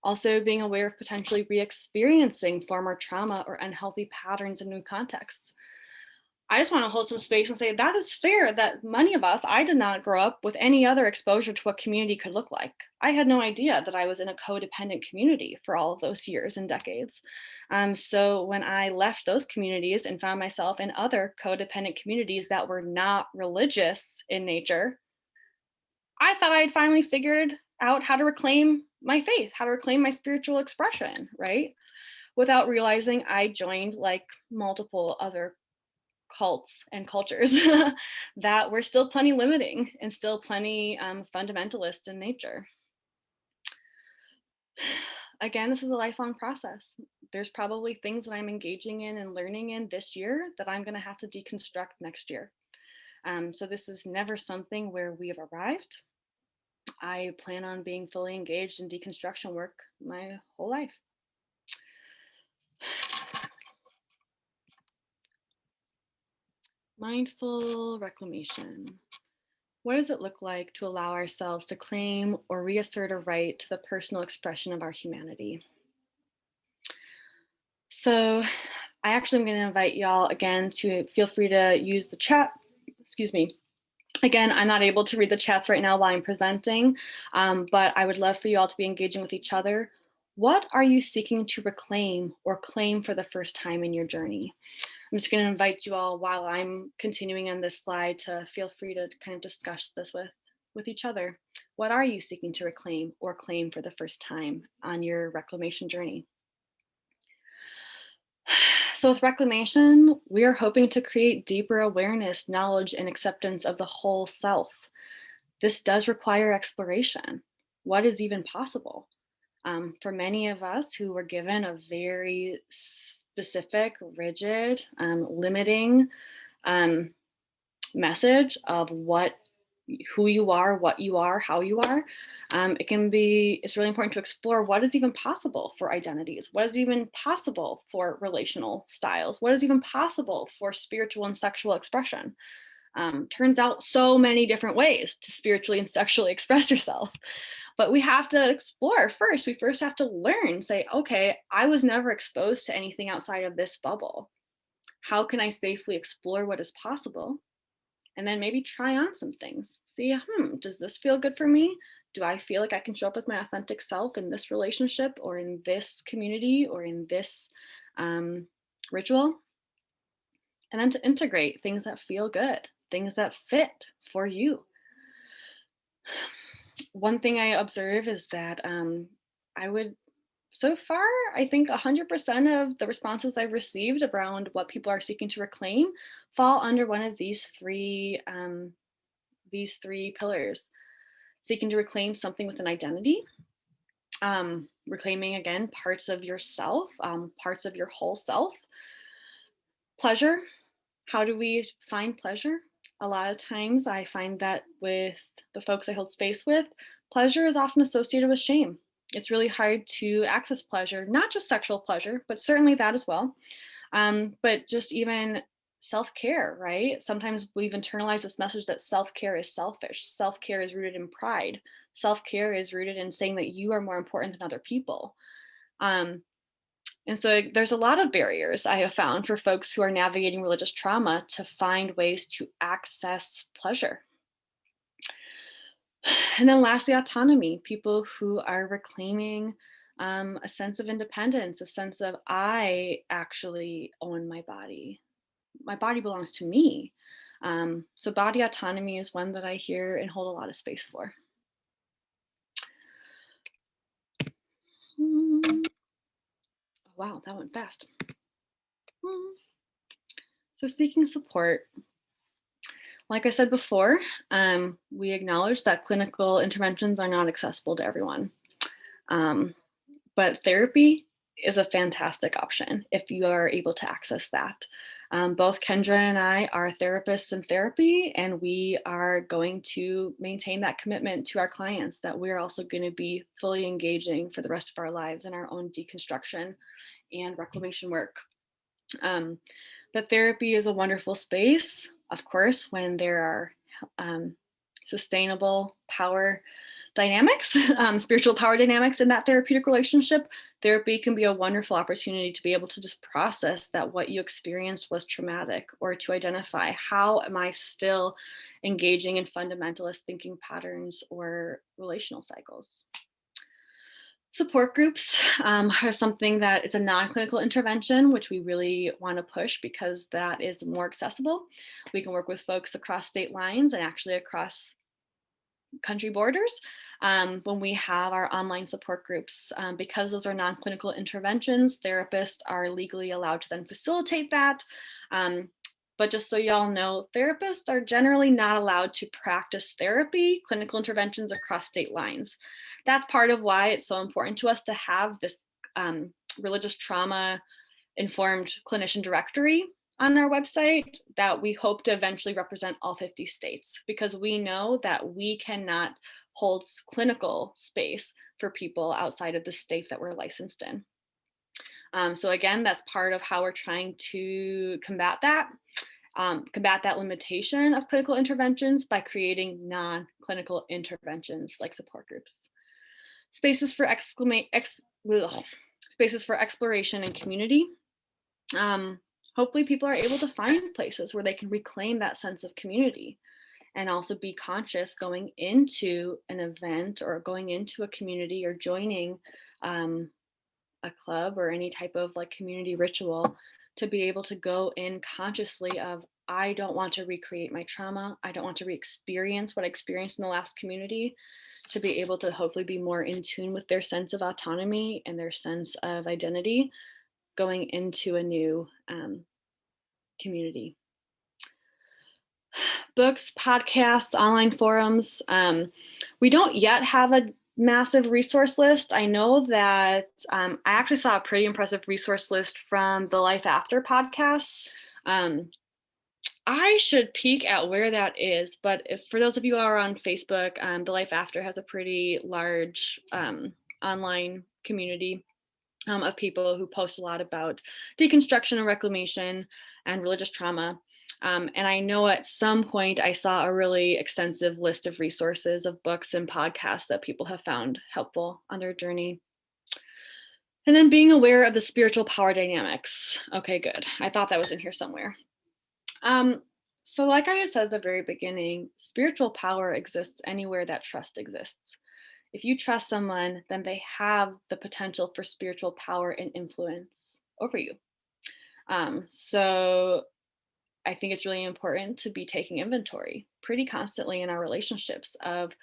Also, being aware of potentially re-experiencing former trauma or unhealthy patterns in new contexts. I just want to hold some space and say that is fair that many of us, I did not grow up with any other exposure to what community could look like. I had no idea that I was in a codependent community for all of those years and decades. So when I left those communities and found myself in other codependent communities that were not religious in nature, I thought I had finally figured out how to reclaim my faith, how to reclaim my spiritual expression, right? Without realizing I joined like multiple other cults and cultures that were still plenty limiting and still plenty fundamentalist in nature. Again, this is a lifelong process. There's probably things that I'm engaging in and learning in this year that I'm going to have to deconstruct next year. So this is never something where we have arrived. I plan on being fully engaged in deconstruction work my whole life. Mindful reclamation. What does it look like to allow ourselves to claim or reassert a right to the personal expression of our humanity? So, I actually am going to invite y'all again to feel free to use the chat. Excuse me. Again, I'm not able to read the chats right now while I'm presenting, but I would love for you all to be engaging with each other. What are you seeking to reclaim or claim for the first time in your journey? I'm just going to invite you all while I'm continuing on this slide to feel free to kind of discuss this with each other. What are you seeking to reclaim or claim for the first time on your reclamation journey? So with reclamation, we are hoping to create deeper awareness, knowledge, and acceptance of the whole self. This does require exploration. What is even possible? For many of us who were given a very specific, rigid, limiting message of who you are, what you are, how you are, it's really important to explore what is even possible for identities, what is even possible for relational styles, what is even possible for spiritual and sexual expression. Turns out so many different ways to spiritually and sexually express yourself. But we have to explore first. We first have to learn, say, okay, I was never exposed to anything outside of this bubble. How can I safely explore what is possible? And then maybe try on some things. See, does this feel good for me? Do I feel like I can show up as my authentic self in this relationship or in this community or in this ritual? And then to integrate things that feel good, things that fit for you. One thing I observe is that I would, so far, I think 100% of the responses I've received around what people are seeking to reclaim fall under one of these three pillars. Seeking to reclaim something with an identity, reclaiming, again, parts of yourself, parts of your whole self. Pleasure. How do we find pleasure? A lot of times I find that with the folks I hold space with, pleasure is often associated with shame. It's really hard to access pleasure, not just sexual pleasure, but certainly that as well. But just even self-care, right? Sometimes we've internalized this message that self-care is selfish. Self-care is rooted in pride. Self-care is rooted in saying that you are more important than other people. And so there's a lot of barriers I have found for folks who are navigating religious trauma to find ways to access pleasure. And then lastly, autonomy, people who are reclaiming a sense of independence, a sense of I actually own my body. My body belongs to me. So body autonomy is one that I hear and hold a lot of space for. Wow, that went fast. So seeking support. Like I said before, we acknowledge that clinical interventions are not accessible to everyone. But therapy is a fantastic option if you are able to access that. Both Kendra and I are therapists in therapy, and we are going to maintain that commitment to our clients that we're also going to be fully engaging for the rest of our lives in our own deconstruction and reclamation work. But therapy is a wonderful space, of course, when there are sustainable power dynamics, spiritual power dynamics in that therapeutic relationship. Therapy can be a wonderful opportunity to be able to just process that what you experienced was traumatic, or to identify how am I still engaging in fundamentalist thinking patterns or relational cycles. Support groups are something that it's a non-clinical intervention, which we really want to push because that is more accessible. We can work with folks across state lines and actually across country borders when we have our online support groups. Because those are non-clinical interventions, therapists are legally allowed to then facilitate that. But just so y'all know, therapists are generally not allowed to practice therapy, clinical interventions across state lines. That's part of why it's so important to us to have this religious trauma informed clinician directory on our website that we hope to eventually represent all 50 states, because we know that we cannot hold clinical space for people outside of the state that we're licensed in. So again, that's part of how we're trying to combat that limitation of clinical interventions by creating non-clinical interventions like support groups. Spaces for exploration and community. Hopefully people are able to find places where they can reclaim that sense of community and also be conscious going into an event or going into a community or joining a club or any type of like community ritual, to be able to go in consciously of, I don't want to recreate my trauma. I don't want to re-experience what I experienced in the last community, to be able to hopefully be more in tune with their sense of autonomy and their sense of identity going into a new community. Books, podcasts, online forums. We don't yet have a massive resource list. I know that I actually saw a pretty impressive resource list from the Life After podcast. I should peek at where that is, but if, for those of you who are on Facebook, the Life After has a pretty large online community of people who post a lot about deconstruction and reclamation and religious trauma. And I know at some point I saw a really extensive list of resources of books and podcasts that people have found helpful on their journey. And then being aware of the spiritual power dynamics. Okay, good. I thought that was in here somewhere. So like I had said at the very beginning, spiritual power exists anywhere that trust exists. If you trust someone, then they have the potential for spiritual power and influence over you. So I think it's really important to be taking inventory pretty constantly in our relationships of,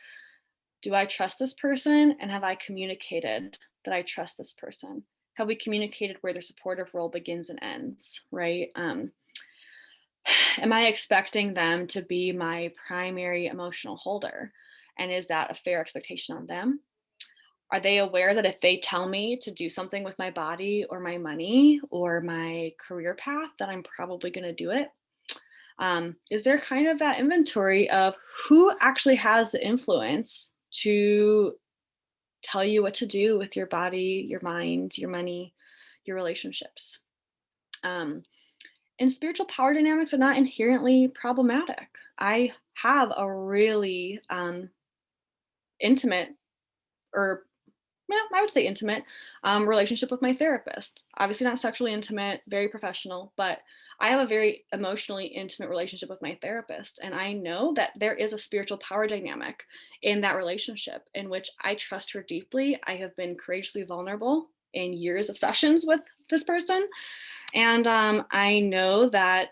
do I trust this person? And have I communicated that I trust this person? Have we communicated where their supportive role begins and ends, right? Am I expecting them to be my primary emotional holder? And is that a fair expectation on them? Are they aware that if they tell me to do something with my body or my money or my career path, that I'm probably going to do it? Is there kind of that inventory of who actually has the influence to tell you what to do with your body, your mind, your money, your relationships? And spiritual power dynamics are not inherently problematic. I have a really intimate, or yeah, I would say intimate relationship with my therapist. Obviously not sexually intimate, very professional, but I have a very emotionally intimate relationship with my therapist. And I know that there is a spiritual power dynamic in that relationship in which I trust her deeply. I have been courageously vulnerable in years of sessions with this person. And I know that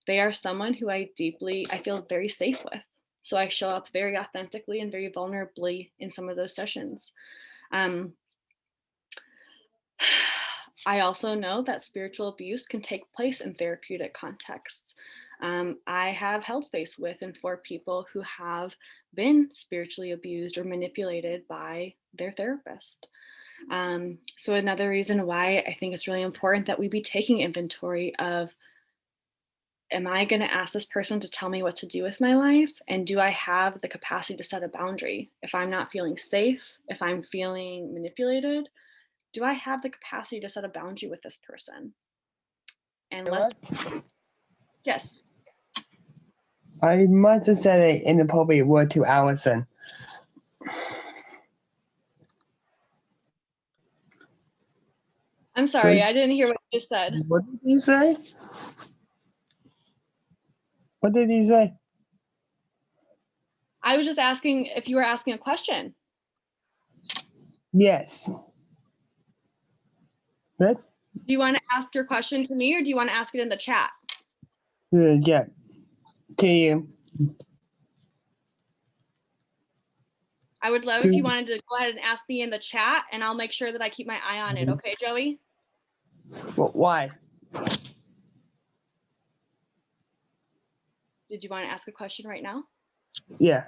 they are someone who I feel very safe with. So I show up very authentically and very vulnerably in some of those sessions. I also know that spiritual abuse can take place in therapeutic contexts. I have held space with and for people who have been spiritually abused or manipulated by their therapist. So another reason why I think it's really important that we be taking inventory of, am I going to ask this person to tell me what to do with my life? And do I have the capacity to set a boundary? If I'm not feeling safe, if I'm feeling manipulated, do I have the capacity to set a boundary with this person? And yes.
I must have said it in the appropriate word to Allison.
I'm sorry, I didn't hear what you just said.
What did you say? What did you say?
I was just asking if you were asking a question.
Yes. What?
Do you want to ask your question to me or do you want to ask it in the chat?
Yeah. To you.
I would love if you wanted to go ahead and ask me in the chat, and I'll make sure that I keep my eye on it. Okay, Joey?
Well, why?
Did you want to ask a question right now?
Yeah.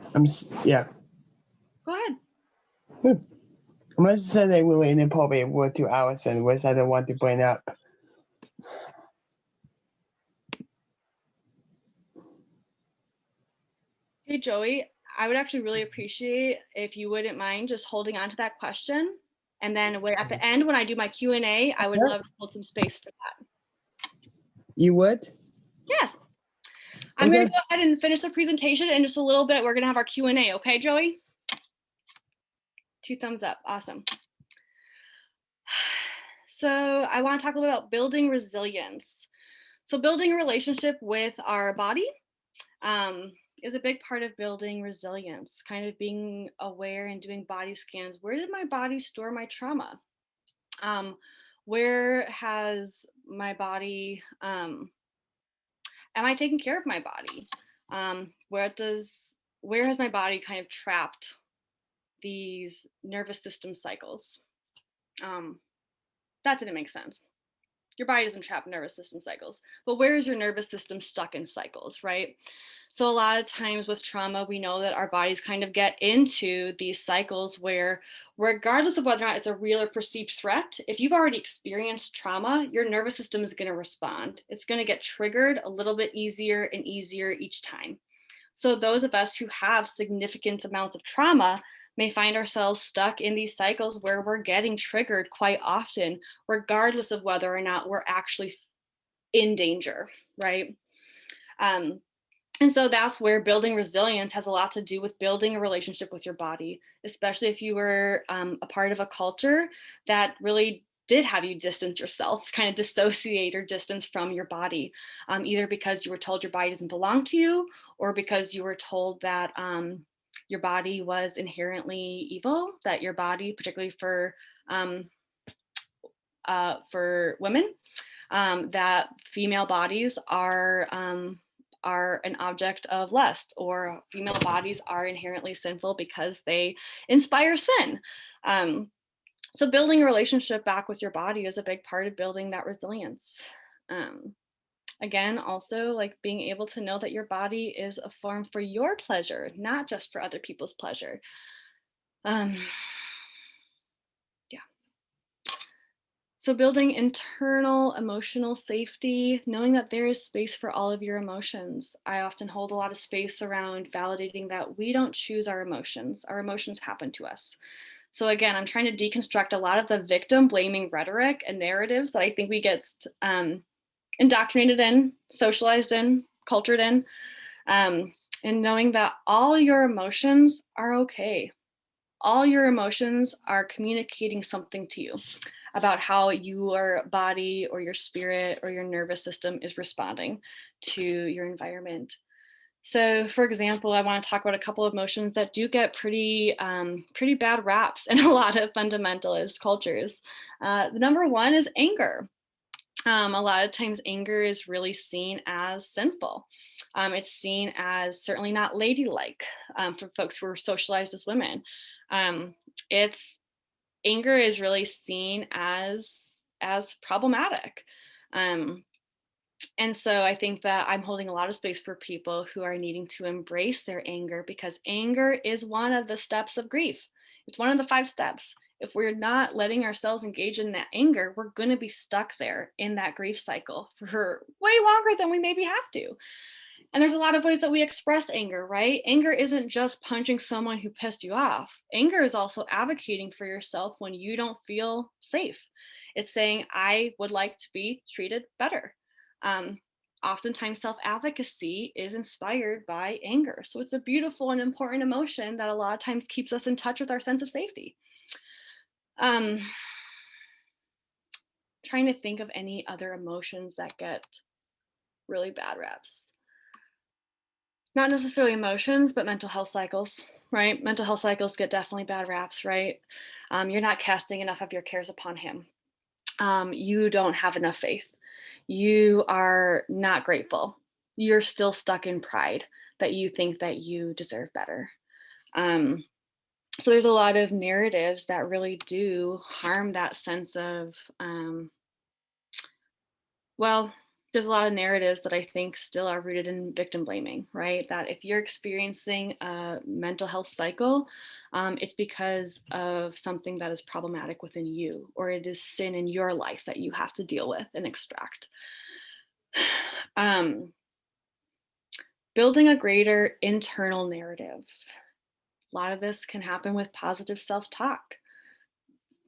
Yeah.
Go ahead.
I must have said a really inappropriate word to Allison, which I don't want to bring up.
Hey, Joey, I would actually really appreciate if you wouldn't mind just holding on to that question. And then at the end, when I do my Q&A, I would love to hold some space for that.
You would?
Yes. I'm going to go ahead and finish the presentation in just a little bit. We're going to have our Q&A. Okay, Joey? 2 thumbs up. Awesome. So I want to talk a little about building resilience. So building a relationship with our body is a big part of building resilience, kind of being aware and doing body scans. Where did my body store my trauma? Where has my body, am I taking care of my body? Where has my body kind of trapped these nervous system cycles? That didn't make sense. Your body doesn't trap nervous system cycles, but where is your nervous system stuck in cycles, right? So a lot of times with trauma, we know that our bodies kind of get into these cycles where, regardless of whether or not it's a real or perceived threat, if you've already experienced trauma, your nervous system is going to respond. It's going to get triggered a little bit easier and easier each time. So those of us who have significant amounts of trauma may find ourselves stuck in these cycles where we're getting triggered quite often, regardless of whether or not we're actually in danger, right? And so that's where building resilience has a lot to do with building a relationship with your body, especially if you were a part of a culture that really did have you distance yourself, kind of dissociate or distance from your body, either because you were told your body doesn't belong to you, or because you were told that your body was inherently evil, that your body, particularly for women, that female bodies are an object of lust, or female bodies are inherently sinful because they inspire sin. So building a relationship back with your body is a big part of building that resilience. Again, also like being able to know that your body is a form for your pleasure, not just for other people's pleasure. So building internal emotional safety, knowing that there is space for all of your emotions. I often hold a lot of space around validating that we don't choose our emotions. Our emotions happen to us. So again, I'm trying to deconstruct a lot of the victim blaming rhetoric and narratives that I think we get indoctrinated in, socialized in, cultured in, and knowing that all your emotions are okay. All your emotions are communicating something to you about how your body or your spirit or your nervous system is responding to your environment. So for example, I want to talk about a couple of emotions that do get pretty bad raps in a lot of fundamentalist cultures. The number one is anger. A lot of times anger is really seen as sinful. It's seen as certainly not ladylike for folks who are socialized as women. Anger is really seen as problematic. And so I think that I'm holding a lot of space for people who are needing to embrace their anger, because anger is one of the steps of grief. It's one of the 5 steps. If we're not letting ourselves engage in that anger, we're going to be stuck there in that grief cycle for way longer than we maybe have to. And there's a lot of ways that we express anger, right? Anger isn't just punching someone who pissed you off. Anger is also advocating for yourself when you don't feel safe. It's saying, I would like to be treated better. Oftentimes self-advocacy is inspired by anger. So it's a beautiful and important emotion that a lot of times keeps us in touch with our sense of safety. Trying to think of any other emotions that get really bad reps. Not necessarily emotions, but mental health cycles, right? Mental health cycles get definitely bad raps, right? You're not casting enough of your cares upon him. You don't have enough faith. You are not grateful. You're still stuck in pride that you think that you deserve better. So there's a lot of narratives that really do harm that sense of, there's a lot of narratives that I think still are rooted in victim blaming, right? That if you're experiencing a mental health cycle, it's because of something that is problematic within you, or it is sin in your life that you have to deal with and extract. Building a greater internal narrative. A lot of this can happen with positive self-talk.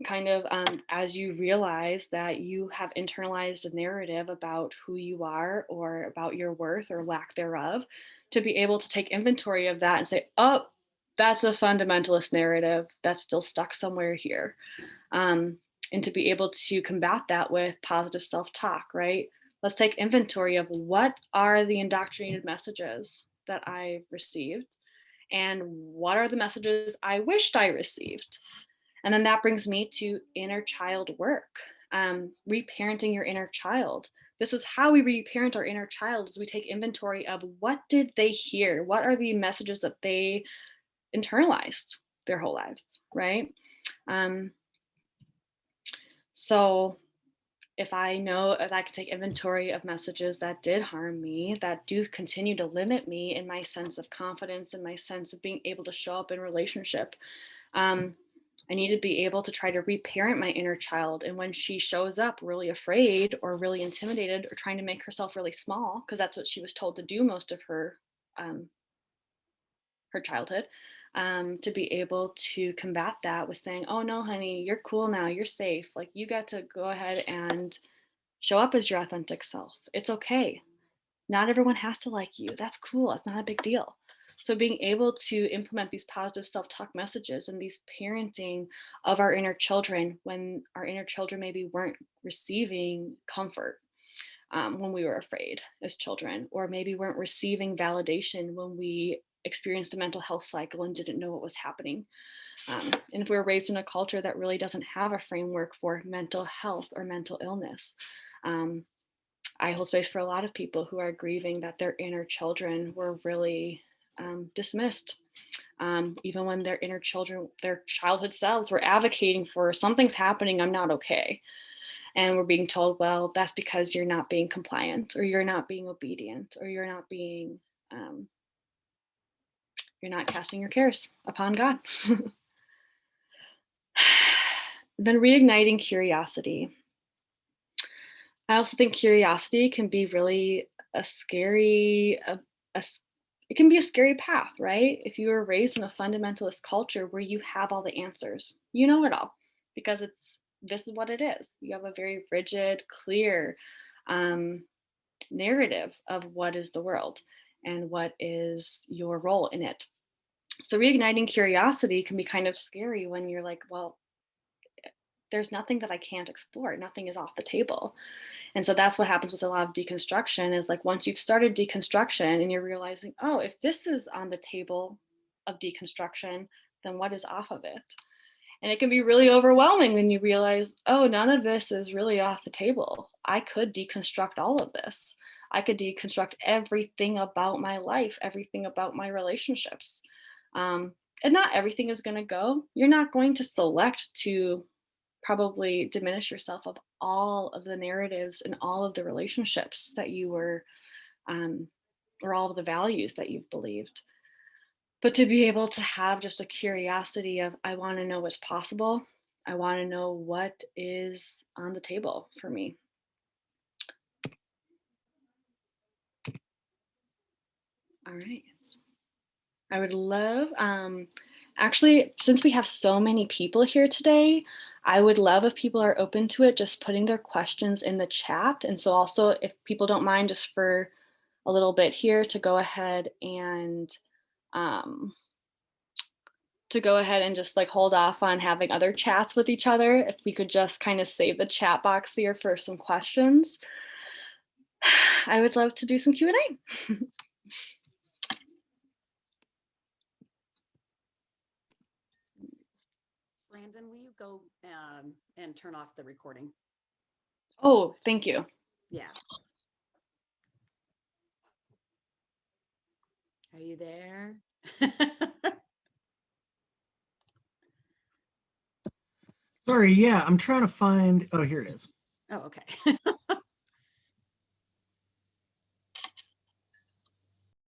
Kind of as you realize that you have internalized a narrative about who you are or about your worth or lack thereof, to be able to take inventory of that and say, oh, that's a fundamentalist narrative that's still stuck somewhere here. And to be able to combat that with positive self-talk, right? Let's take inventory of what are the indoctrinated messages that I've received, and what are the messages I wished I received. And then that brings me to inner child work, reparenting your inner child. This is how we reparent our inner child, is we take inventory of what did they hear? What are the messages that they internalized their whole lives, right? So if I know that I can take inventory of messages that did harm me, that do continue to limit me in my sense of confidence and my sense of being able to show up in relationship, I need to be able to try to reparent my inner child. And when she shows up really afraid or really intimidated or trying to make herself really small, because that's what she was told to do most of her childhood, to be able to combat that with saying, oh no, honey, you're cool now, you're safe. Like, you got to go ahead and show up as your authentic self. It's okay. Not everyone has to like you. That's cool. It's not a big deal. So being able to implement these positive self-talk messages and these parenting of our inner children when our inner children maybe weren't receiving comfort when we were afraid as children, or maybe weren't receiving validation when we experienced a mental health cycle and didn't know what was happening. And if we were raised in a culture that really doesn't have a framework for mental health or mental illness, I hold space for a lot of people who are grieving that their inner children were really dismissed. Even when their inner children, their childhood selves were advocating for something's happening, I'm not okay. And we're being told, well, that's because you're not being compliant, or you're not being obedient, or you're not casting your cares upon God. Then reigniting curiosity. I also think curiosity can be really a scary, it can be a scary path, right? If you were raised in a fundamentalist culture where you have all the answers, you know it all, because this is what it is. You have a very rigid, clear narrative of what is the world and what is your role in it. So reigniting curiosity can be kind of scary when you're like, well, there's nothing that I can't explore. Nothing is off the table. And so that's what happens with a lot of deconstruction is like once you've started deconstruction and you're realizing, oh, if this is on the table of deconstruction, then what is off of it? And it can be really overwhelming when you realize, oh, none of this is really off the table. I could deconstruct all of this. I could deconstruct everything about my life, everything about my relationships. And not everything is going to go. You're not going to select to probably diminish yourself of all of the narratives and all of the relationships that you were, or all of the values that you've believed. But to be able to have just a curiosity of, I want to know what's possible. I want to know what is on the table for me. All right. I would love, actually, since we have so many people here today, I would love if people are open to it, just putting their questions in the chat. And so also if people don't mind just for a little bit here to go ahead and just like hold off on having other chats with each other. If we could just kind of save the chat box here for some questions, I would love to do some Q&A.
Brandon, will you go and turn off the recording?
Oh, thank you.
Yeah. Are you there?
Sorry, yeah, I'm trying to find, oh, here it is.
Oh, okay.